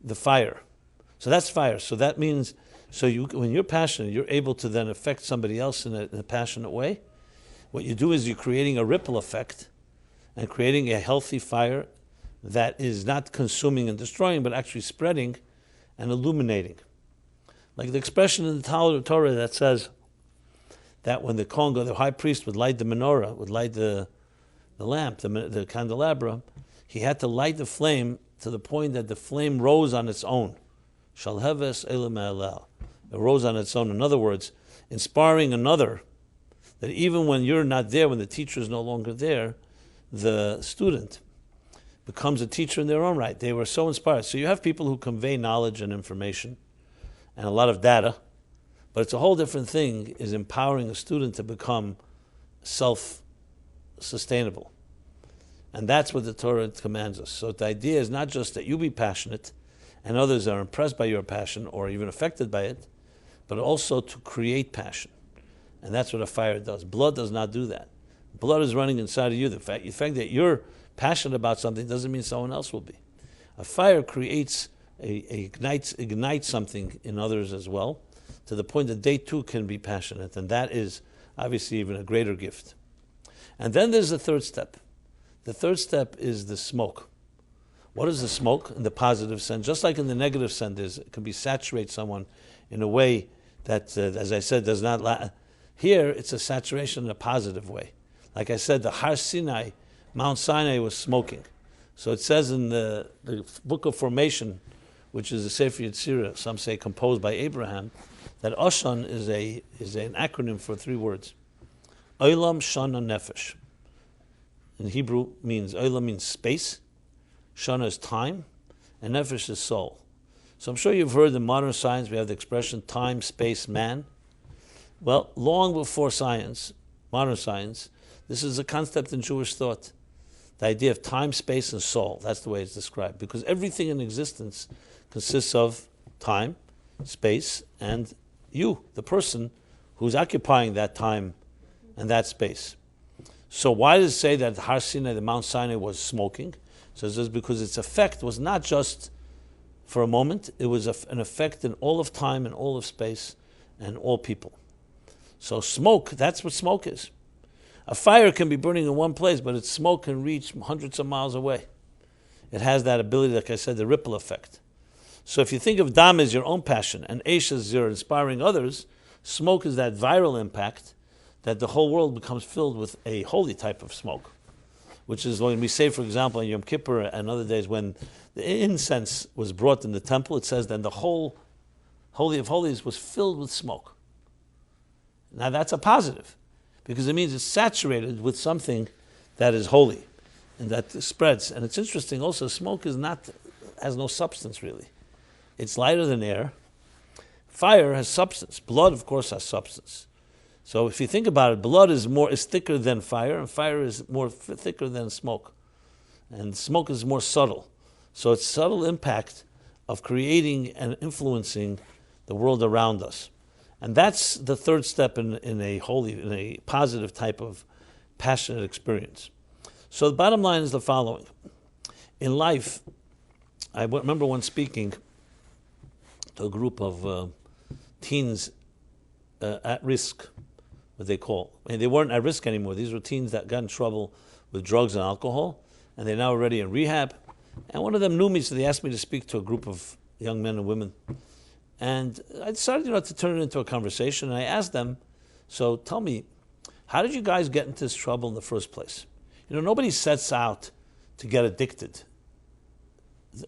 the fire. So that's fire. So that means, when you're passionate, you're able to then affect somebody else in a passionate way. What you do is you're creating a ripple effect and creating a healthy fire that is not consuming and destroying, but actually spreading and illuminating. Like the expression in the Torah that says that when the Kohen, the high priest, would light the menorah, would light the lamp, the candelabra, he had to light the flame to the point that the flame rose on its own. Shalheves elam elal. It rose on its own. In other words, inspiring another, that even when you're not there, when the teacher is no longer there, the student becomes a teacher in their own right. They were so inspired. So you have people who convey knowledge and information and a lot of data, but it's a whole different thing, is empowering a student to become self-sustainable. And that's what the Torah commands us. So the idea is not just that you be passionate and others are impressed by your passion or even affected by it, but also to create passion. And that's what a fire does. Blood does not do that. Blood is running inside of you. The fact that you're passionate about something doesn't mean someone else will be. A fire creates, ignites something in others as well, to the point that they too can be passionate. And that is obviously even a greater gift. And then there's the third step. The third step is the smoke. What is the smoke in the positive sense? Just like in the negative sense, it can be saturate someone in a way that, as I said, does not. Here, it's a saturation in a positive way. Like I said, the Har Sinai, Mount Sinai, was smoking. So it says in the Book of Formation, which is the Sefer Yetzirah, some say composed by Abraham, that Oshan is an acronym for 3 words. Olam Shana Nefesh. In Hebrew, Olam means space, Shana is time, and Nefesh is soul. So I'm sure you've heard in modern science we have the expression time, space, man. Well, long before science, modern science, this is a concept in Jewish thought. The idea of time, space, and soul. That's the way it's described. Because everything in existence consists of time, space, and you, the person who's occupying that time and that space. So why does it say that Har Sinai, the Mount Sinai, was smoking? So it says because its effect was not just for a moment, it was an effect in all of time and all of space and all people. So smoke, that's what smoke is. A fire can be burning in one place, but its smoke can reach hundreds of miles away. It has that ability, like I said, the ripple effect. So if you think of Dam as your own passion and Eish as you're inspiring others, smoke is that viral impact that the whole world becomes filled with a holy type of smoke, which is when we say, for example, in Yom Kippur and other days when the incense was brought in the temple, it says then the whole Holy of Holies was filled with smoke. Now that's a positive, because it means it's saturated with something that is holy and that spreads. And it's interesting also, smoke has no substance really. It's lighter than air. Fire has substance. Blood, of course, has substance. So if you think about it, blood is thicker than fire, and fire is thicker than smoke. And smoke is more subtle. So it's subtle impact of creating and influencing the world around us. And that's the third step in a positive type of passionate experience. So the bottom line is the following. In life, I remember once speaking to a group of teens at risk, what they call. I mean, they weren't at risk anymore. These were teens that got in trouble with drugs and alcohol, and they're now already in rehab. And one of them knew me, so they asked me to speak to a group of young men and women. And I decided, to turn it into a conversation. And I asked them, so tell me, how did you guys get into this trouble in the first place? Nobody sets out to get addicted.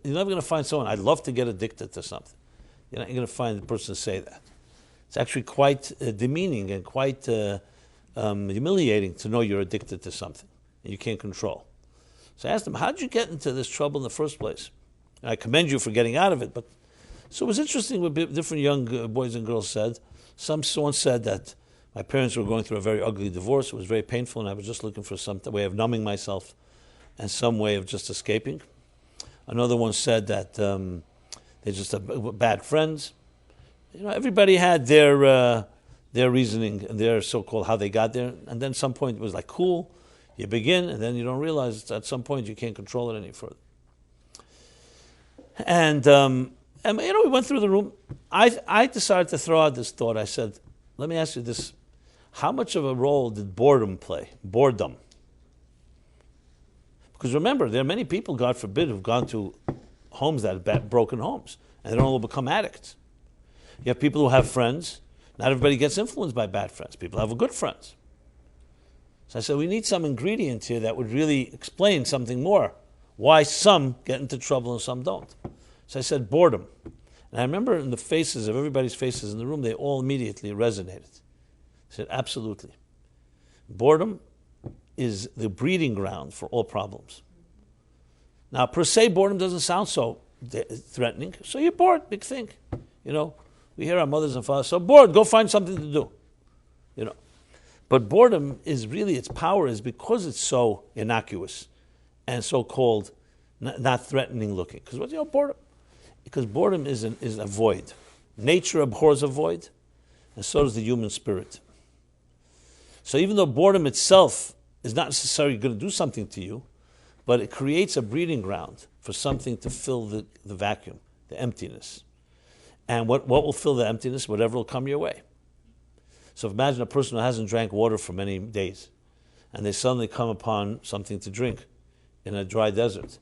You're never going to find someone, I'd love to get addicted to something. You're not going to find the person say that. It's actually quite demeaning and quite humiliating to know you're addicted to something and you can't control. So I asked them, how did you get into this trouble in the first place? And I commend you for getting out of it, but so it was interesting what different young boys and girls said. Someone said that my parents were going through a very ugly divorce. It was very painful, and I was just looking for some way of numbing myself and some way of just escaping. Another one said that they just had bad friends. Everybody had their reasoning and their so-called how they got there. And then at some point it was like, cool, you begin, and then you don't realize at some point you can't control it any further. And we went through the room. I decided to throw out this thought. I said, let me ask you this. How much of a role did boredom play? Boredom. Because remember, there are many people, God forbid, who've gone to homes that have broken homes, and they don't all become addicts. You have people who have friends. Not everybody gets influenced by bad friends. People have good friends. So I said, we need some ingredient here that would really explain something more. Why some get into trouble and some don't. So I said, boredom. And I remember in the faces of everybody's faces in the room, they all immediately resonated. I said, absolutely. Boredom is the breeding ground for all problems. Now, per se, boredom doesn't sound so threatening. So you're bored, big thing. We hear our mothers and fathers, so bored, go find something to do. But boredom is really, its power is because it's so innocuous and so-called not threatening looking. Because what's boredom? Because boredom is a void. Nature abhors a void, and so does the human spirit. So even though boredom itself is not necessarily going to do something to you, but it creates a breeding ground for something to fill the vacuum, the emptiness. And what will fill the emptiness? Whatever will come your way. So imagine a person who hasn't drank water for many days, and they suddenly come upon something to drink in a dry desert.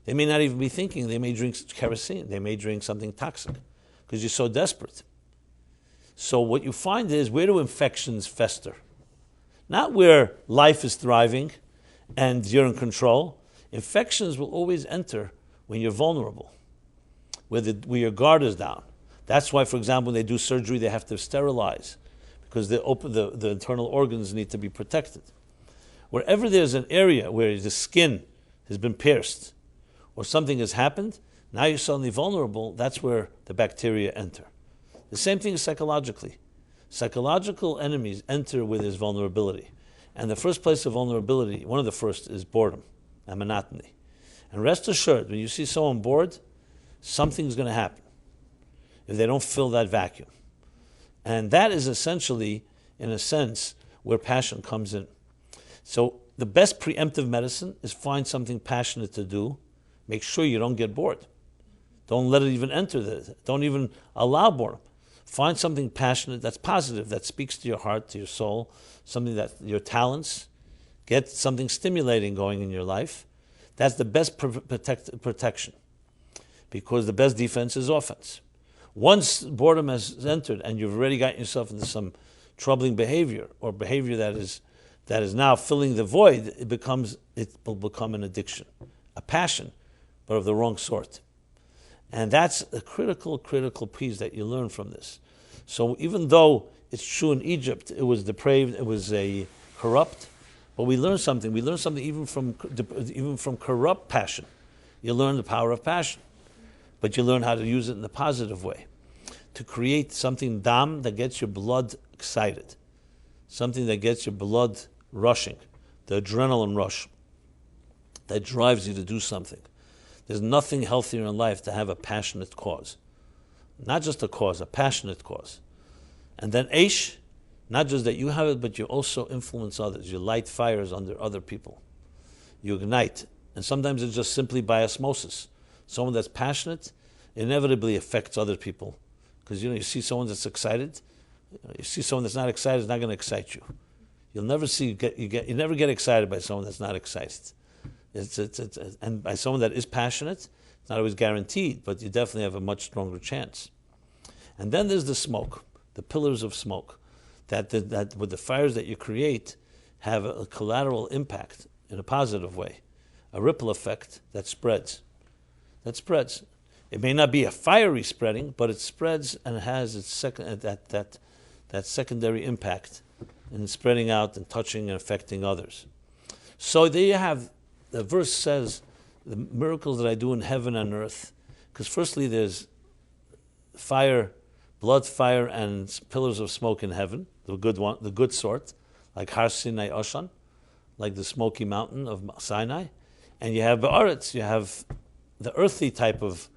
They may not even be thinking, they may drink kerosene, they may drink something toxic, because you're so desperate. So what you find is, where do infections fester? Not where life is thriving and you're in control. Infections will always enter when you're vulnerable, where your guard is down. That's why, for example, when they do surgery, they have to sterilize, because the internal organs need to be protected. Wherever there's an area where the skin has been pierced or something has happened, now you're suddenly vulnerable, that's where the bacteria enter. The same thing is psychologically. Psychological enemies enter with his vulnerability. And the first place of vulnerability, one of the first, is boredom and monotony. And rest assured, when you see someone bored, something's going to happen if they don't fill that vacuum. And that is essentially, in a sense, where passion comes in. So the best preemptive medicine is find something passionate to do. Make sure you don't get bored. Don't let it even enter. Don't even allow boredom. Find something passionate that's positive, that speaks to your heart, to your soul, something that your talents. Get something stimulating going in your life. That's the best protection, because the best defense is offense. Once boredom has entered and you've already gotten yourself into some troubling behavior, or behavior that is now filling the void, it will become an addiction, a passion, but of the wrong sort. And that's a critical piece that you learn from this. So even though it's true in Egypt, it was depraved, it was corrupt, but we learn something. We learn something even from corrupt passion. You learn the power of passion, but you learn how to use it in a positive way, to create something dam that gets your blood excited, something that gets your blood rushing, the adrenaline rush that drives you to do something. There's nothing healthier in life to have a passionate cause. Not just a cause, a passionate cause. And then Eish, not just that you have it, but you also influence others. You light fires under other people. You ignite. And sometimes it's just simply by osmosis. Someone that's passionate inevitably affects other people. Because you see someone that's excited, you see someone that's not excited is not going to excite you. You'll never you never get excited by someone that's not excited. And by someone that is passionate, it's not always guaranteed, but you definitely have a much stronger chance. And then there's the smoke, the pillars of smoke, that with the fires that you create have a collateral impact in a positive way, a ripple effect that spreads. It may not be a fiery spreading, but it spreads and it has its that secondary impact in spreading out and touching and affecting others. So there you have, the verse says, the miracles that I do in heaven and earth, because firstly there's fire, blood, fire, and pillars of smoke in heaven, the good sort, like Har Sinai Oshan, like the smoky mountain of Sinai, and you have Ba'aretz, you have the earthy type of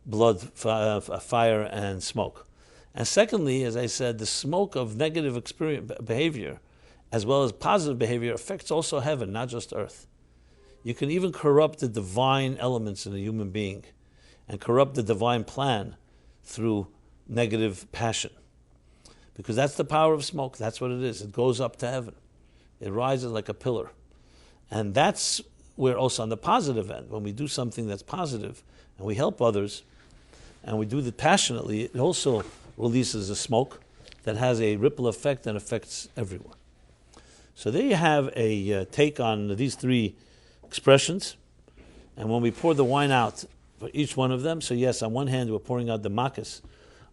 blood, fire, and smoke. And secondly, as I said, the smoke of negative behavior, as well as positive behavior, affects also heaven, not just earth. You can even corrupt the divine elements in a human being and corrupt the divine plan through negative passion. Because that's the power of smoke. That's what it is. It goes up to heaven. It rises like a pillar. And that's where also on the positive end, when we do something that's positive and we help others and we do it passionately, it also releases a smoke that has a ripple effect and affects everyone. So there you have a take on these three expressions. And when we pour the wine out for each one of them, so yes, on one hand we're pouring out the makas,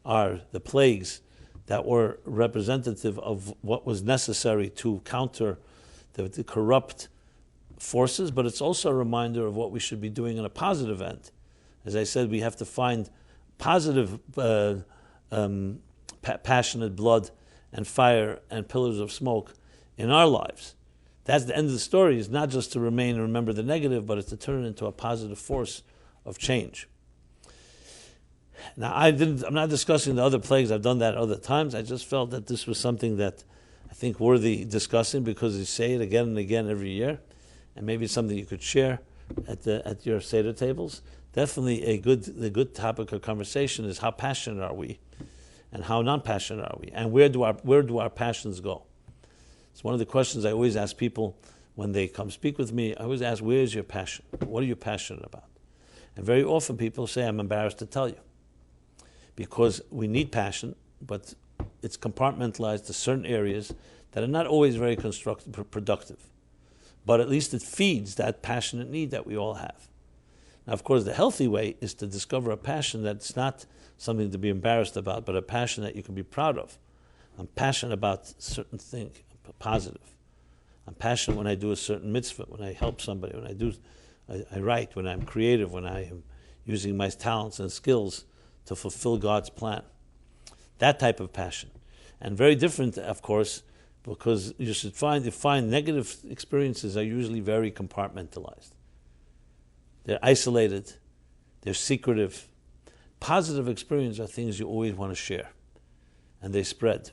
are the plagues that were representative of what was necessary to counter the corrupt forces, but it's also a reminder of what we should be doing on a positive end. As I said, we have to find positive, passionate blood and fire and pillars of smoke in our lives. That's the end of the story. It's not just to remain and remember the negative, but it's to turn it into a positive force of change. Now, I'm not discussing the other plagues. I've done that other times. I just felt that this was something that I think worthy discussing, because you say it again and again every year, and maybe it's something you could share at your seder tables. Definitely a good topic of conversation is how passionate are we, and how non-passionate are we, and where do our passions go? It's one of the questions I always ask people when they come speak with me. I always ask, where is your passion? What are you passionate about? And very often people say, I'm embarrassed to tell you. Because we need passion, but it's compartmentalized to certain areas that are not always very productive. But at least it feeds that passionate need that we all have. Now, of course, the healthy way is to discover a passion that's not something to be embarrassed about, but a passion that you can be proud of. I'm passionate about a certain thing, positive. I'm passionate when I do a certain mitzvah, when I help somebody, when I write, when I'm creative, when I am using my talents and skills to fulfill God's plan. That type of passion. And very different, of course, because you find negative experiences are usually very compartmentalized. They're isolated, they're secretive. Positive experiences are things you always want to share, and they spread.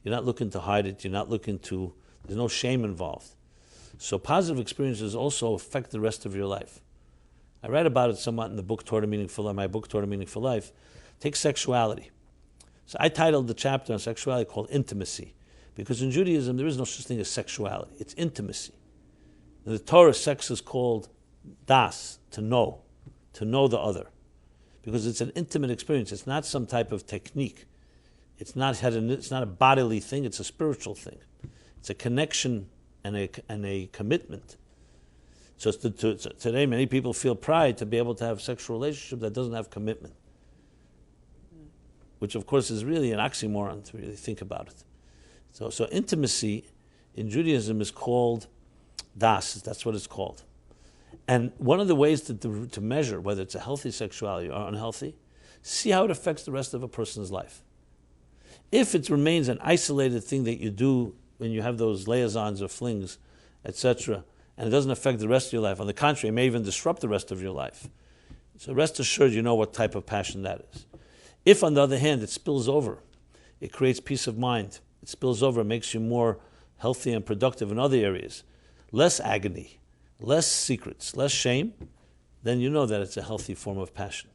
You're not looking to hide it, there's no shame involved. So positive experiences also affect the rest of your life. I read about it somewhat in the book, my book, Toward a Meaningful Life. Take sexuality. So I titled the chapter on sexuality called Intimacy, because in Judaism there is no such thing as sexuality. It's intimacy. In the Torah, sex is called das, to know the other, because it's an intimate experience. It's not some type of technique. It's not a bodily thing. It's a spiritual thing. It's a connection and a commitment. So today, many people feel pride to be able to have a sexual relationship that doesn't have commitment, which of course is really an oxymoron to really think about it. So intimacy in Judaism is called das. That's what it's called. And one of the ways to measure whether it's a healthy sexuality or unhealthy, see how it affects the rest of a person's life. If it remains an isolated thing that you do when you have those liaisons or flings, etc., and it doesn't affect the rest of your life, on the contrary, it may even disrupt the rest of your life. So rest assured you know what type of passion that is. If, on the other hand, it spills over it creates peace of mind. It spills over, makes you more healthy and productive in other areas. Less agony, less secrets, less shame, then you know that it's a healthy form of passion.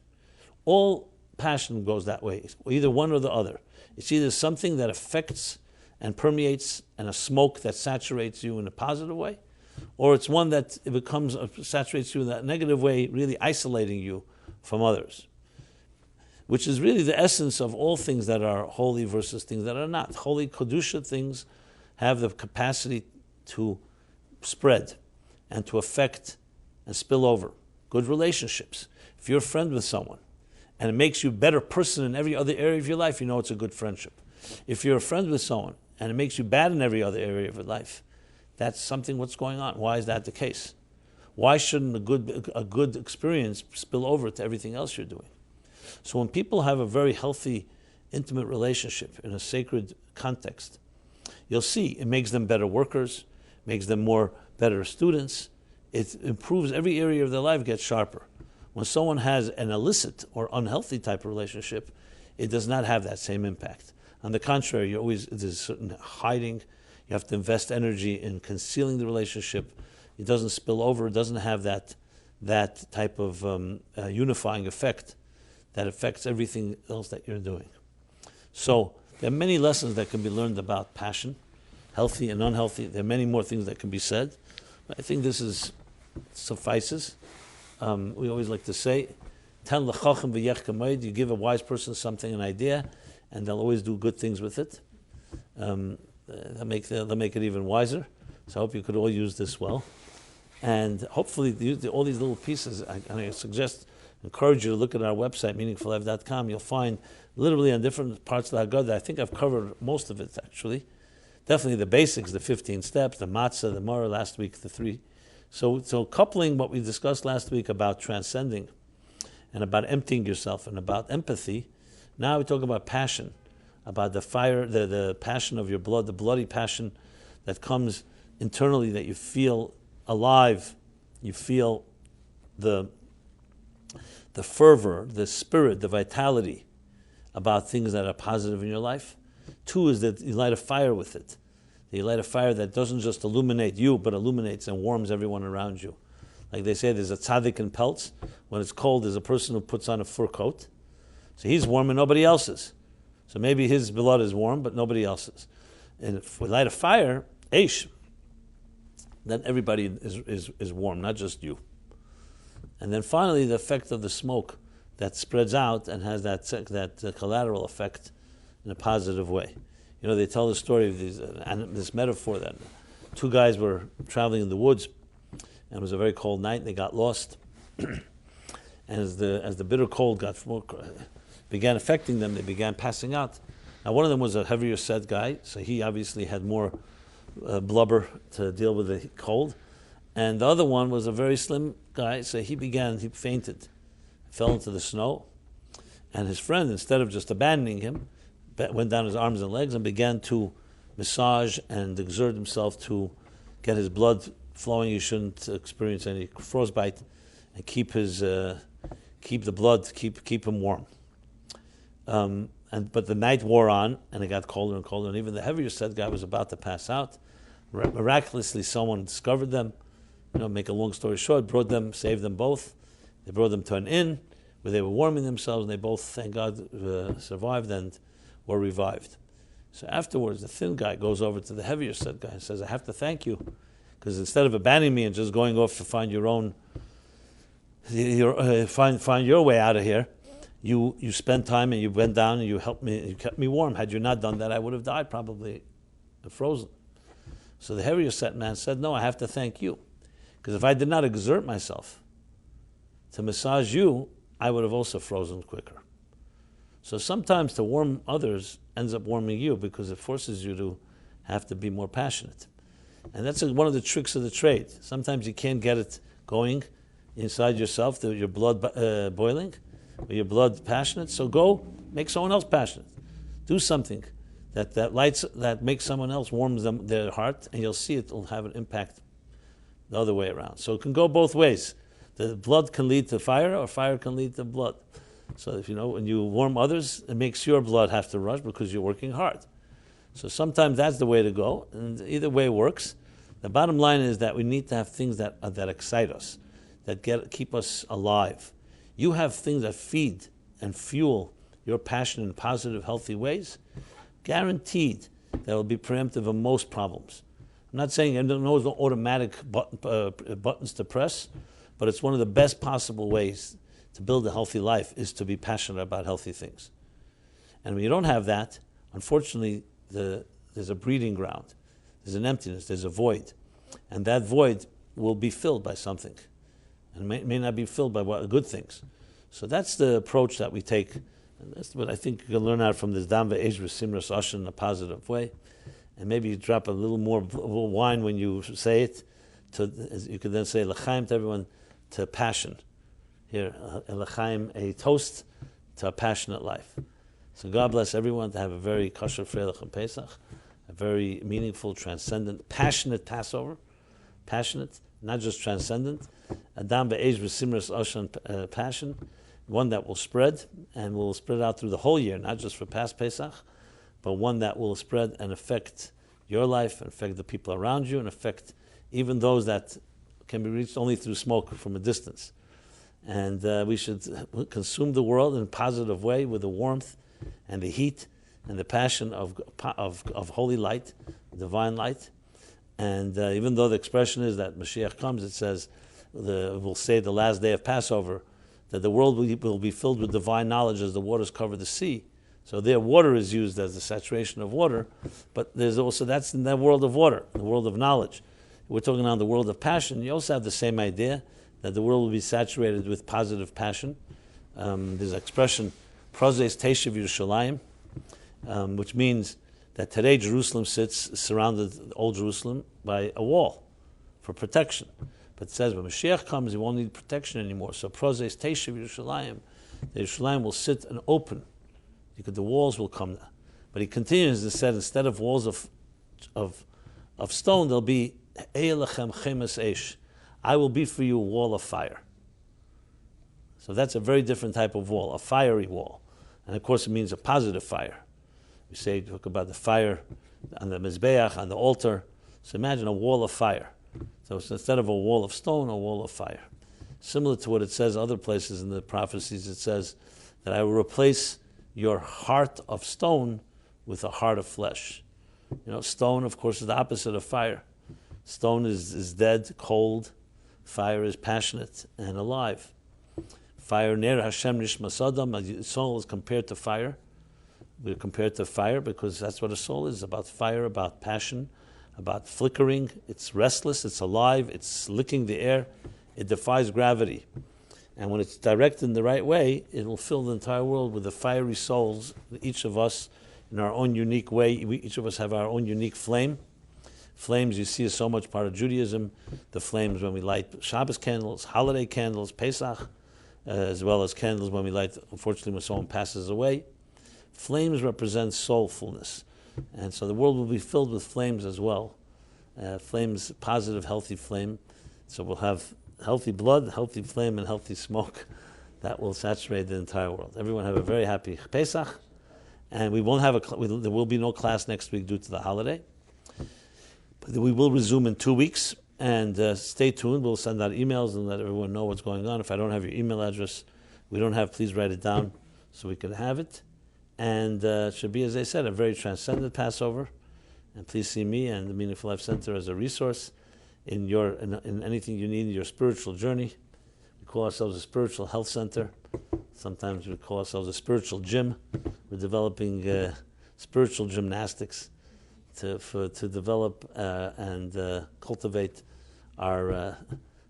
All passion goes that way, either one or the other. It's either something that affects and permeates and a smoke that saturates you in a positive way, or it's one that it becomes saturates you in that negative way, really isolating you from others, which is really the essence of all things that are holy versus things that are not. Holy Kedusha things have the capacity to spread and to affect and spill over. Good relationships. If you're a friend with someone and it makes you a better person in every other area of your life, you know it's a good friendship. If you're a friend with someone and it makes you bad in every other area of your life, that's something, what's going on? Why is that the case? Why shouldn't a good experience spill over to everything else you're doing? So when people have a very healthy, intimate relationship in a sacred context, you'll see it makes them better workers, makes them better students. It improves every area of their life, gets sharper. When someone has an illicit or unhealthy type of relationship, it does not have that same impact. On the contrary, there's certain hiding. You have to invest energy in concealing the relationship. It doesn't spill over. It doesn't have that type of unifying effect that affects everything else that you're doing. So there are many lessons that can be learned about passion, healthy and unhealthy. There are many more things that can be said. But I think this suffices. We always like to say, "Ten l'chacham v'yech kamoed." You give a wise person something, an idea, and they'll always do good things with it. They'll make it even wiser. So I hope you could all use this well. And hopefully all these little pieces, I encourage you to look at our website, meaningfullife.com. You'll find literally on different parts of the Haggadah. I think I've covered most of it, actually. Definitely the basics, the 15 steps, the matzah, the maror, last week, the 3. So coupling what we discussed last week about transcending and about emptying yourself and about empathy, now we talk about passion, about the fire, the passion of your blood, the bloody passion that comes internally, that you feel alive, you feel the fervor, the spirit, the vitality about things that are positive in your life. 2 is that you light a fire with it. You light a fire that doesn't just illuminate you, but illuminates and warms everyone around you. Like they say, there's a tzaddik in pelts. When it's cold, there's a person who puts on a fur coat. So he's warm and nobody else is. So maybe his blood is warm, but nobody else's. And if we light a fire, eish, then everybody is warm, not just you. And then finally, the effect of the smoke that spreads out and has that collateral effect in a positive way. You know, they tell the story of this metaphor that 2 guys were traveling in the woods, and it was a very cold night, and they got lost. And as the bitter cold began affecting them, they began passing out. Now, one of them was a heavier set guy, so he obviously had more blubber to deal with the cold. And the other one was a very slim guy, so he fainted, fell into the snow. And his friend, instead of just abandoning him, went down his arms and legs and began to massage and exert himself to get his blood flowing. He shouldn't experience any frostbite, and keep the blood, keep him warm. But the night wore on, and it got colder and colder, and even the heavier set guy was about to pass out. Miraculously, someone discovered them. Make a long story short, saved them both. They brought them to an inn where they were warming themselves, and they both, thank God, survived and were revived. So afterwards, the thin guy goes over to the heavier set guy and says, "I have to thank you, because instead of abandoning me and just going off to find find your way out of here, you spent time and you went down and you helped me, you kept me warm. Had you not done that, I would have died, probably frozen." So the heavier set man said, "No, I have to thank you, because if I did not exert myself to massage you, I would have also frozen quicker." So sometimes to warm others ends up warming you, because it forces you to have to be more passionate. And that's one of the tricks of the trade. Sometimes you can't get it going inside yourself, your blood boiling, or your blood passionate. So go make someone else passionate. Do something that makes someone else, warms their heart, and you'll see it will have an impact the other way around. So it can go both ways. The blood can lead to fire, or fire can lead to blood. So if when you warm others, it makes your blood have to rush because you're working hard. So sometimes that's the way to go, and either way works. The bottom line is that we need to have things that excite us, that keep us alive. You have things that feed and fuel your passion in positive, healthy ways. Guaranteed that will be preemptive of most problems. I'm not saying there are no automatic buttons to press, but it's one of the best possible ways to build a healthy life is to be passionate about healthy things. And when you don't have that, unfortunately, there's a breeding ground. There's an emptiness, there's a void. And that void will be filled by something. And may not be filled by good things. So that's the approach that we take. And that's what I think you can learn out from this Dam Ve'esh V'Simras Oshen in a positive way. And maybe you drop a little more wine when you say it. You could then say L'chaim to everyone, to passion. Here, L'chaim, a toast to a passionate life. So God bless everyone to have a very kosher Freilich and Pesach, a very meaningful, transcendent, passionate Passover. Passionate, not just transcendent. Adam Be'ez V'Simras Oshan passion, one that will spread, and will spread out through the whole year, not just for past Pesach, but one that will spread and affect your life, and affect the people around you, and affect even those that can be reached only through smoke from a distance. And we should consume the world in a positive way with the warmth and the heat and the passion of holy light, divine light. And even though the expression is that Mashiach comes, it says, we'll say the last day of Passover, that the world will be filled with divine knowledge as the waters cover the sea. So there, water is used as the saturation of water, but there's also, that's in that world of water, the world of knowledge. We're talking on the world of passion. You also have the same idea, that the world will be saturated with positive passion. There's an expression, Prozes Teshiv Yerushalayim, which means that today Jerusalem sits surrounded, old Jerusalem, by a wall for protection. But it says when Mashiach comes, he won't need protection anymore. So Prozes Teshiv Yerushalayim, the Yerushalayim will sit and open. Because the walls will come down. But he continues and said, instead of walls of stone, there'll be Eilachem Chemes Eish. I will be for you a wall of fire. So that's a very different type of wall, a fiery wall. And of course it means a positive fire. We talk about the fire on the Mizbeach, on the altar. So imagine a wall of fire. So it's instead of a wall of stone, a wall of fire. Similar to what it says other places in the prophecies, it says that I will replace your heart of stone with a heart of flesh. Stone, of course, is the opposite of fire. Stone is dead, cold. Fire is passionate and alive. Fire, Ner Hashem Nishmas Adam, soul is compared to fire. We're compared to fire because that's what a soul is, about fire, about passion, about flickering. It's restless, it's alive, it's licking the air, it defies gravity. And when it's directed in the right way, it will fill the entire world with the fiery souls, each of us in our own unique way. Each of us have our own unique flame. Flames, you see, is so much part of Judaism. The flames when we light Shabbos candles, holiday candles, Pesach, as well as candles when we light, unfortunately, when someone passes away. Flames represent soulfulness. And so the world will be filled with flames as well. Flames, positive, healthy flame. So we'll have healthy blood, healthy flame, and healthy smoke that will saturate the entire world. Everyone have a very happy Pesach, and we won't have there will be no class next week due to the holiday, but we will resume in 2 weeks. And stay tuned. We'll send out emails and let everyone know what's going on. If I don't have your email address, please write it down so we can have it. And it should be, as I said, a very transcendent Passover. And please see me and the Meaningful Life Center as a resource in anything you need in your spiritual journey. We call ourselves a spiritual health center. Sometimes we call ourselves a spiritual gym. We're developing spiritual gymnastics to develop and cultivate our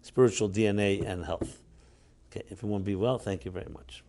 spiritual DNA and health. Okay, everyone be well. Thank you very much.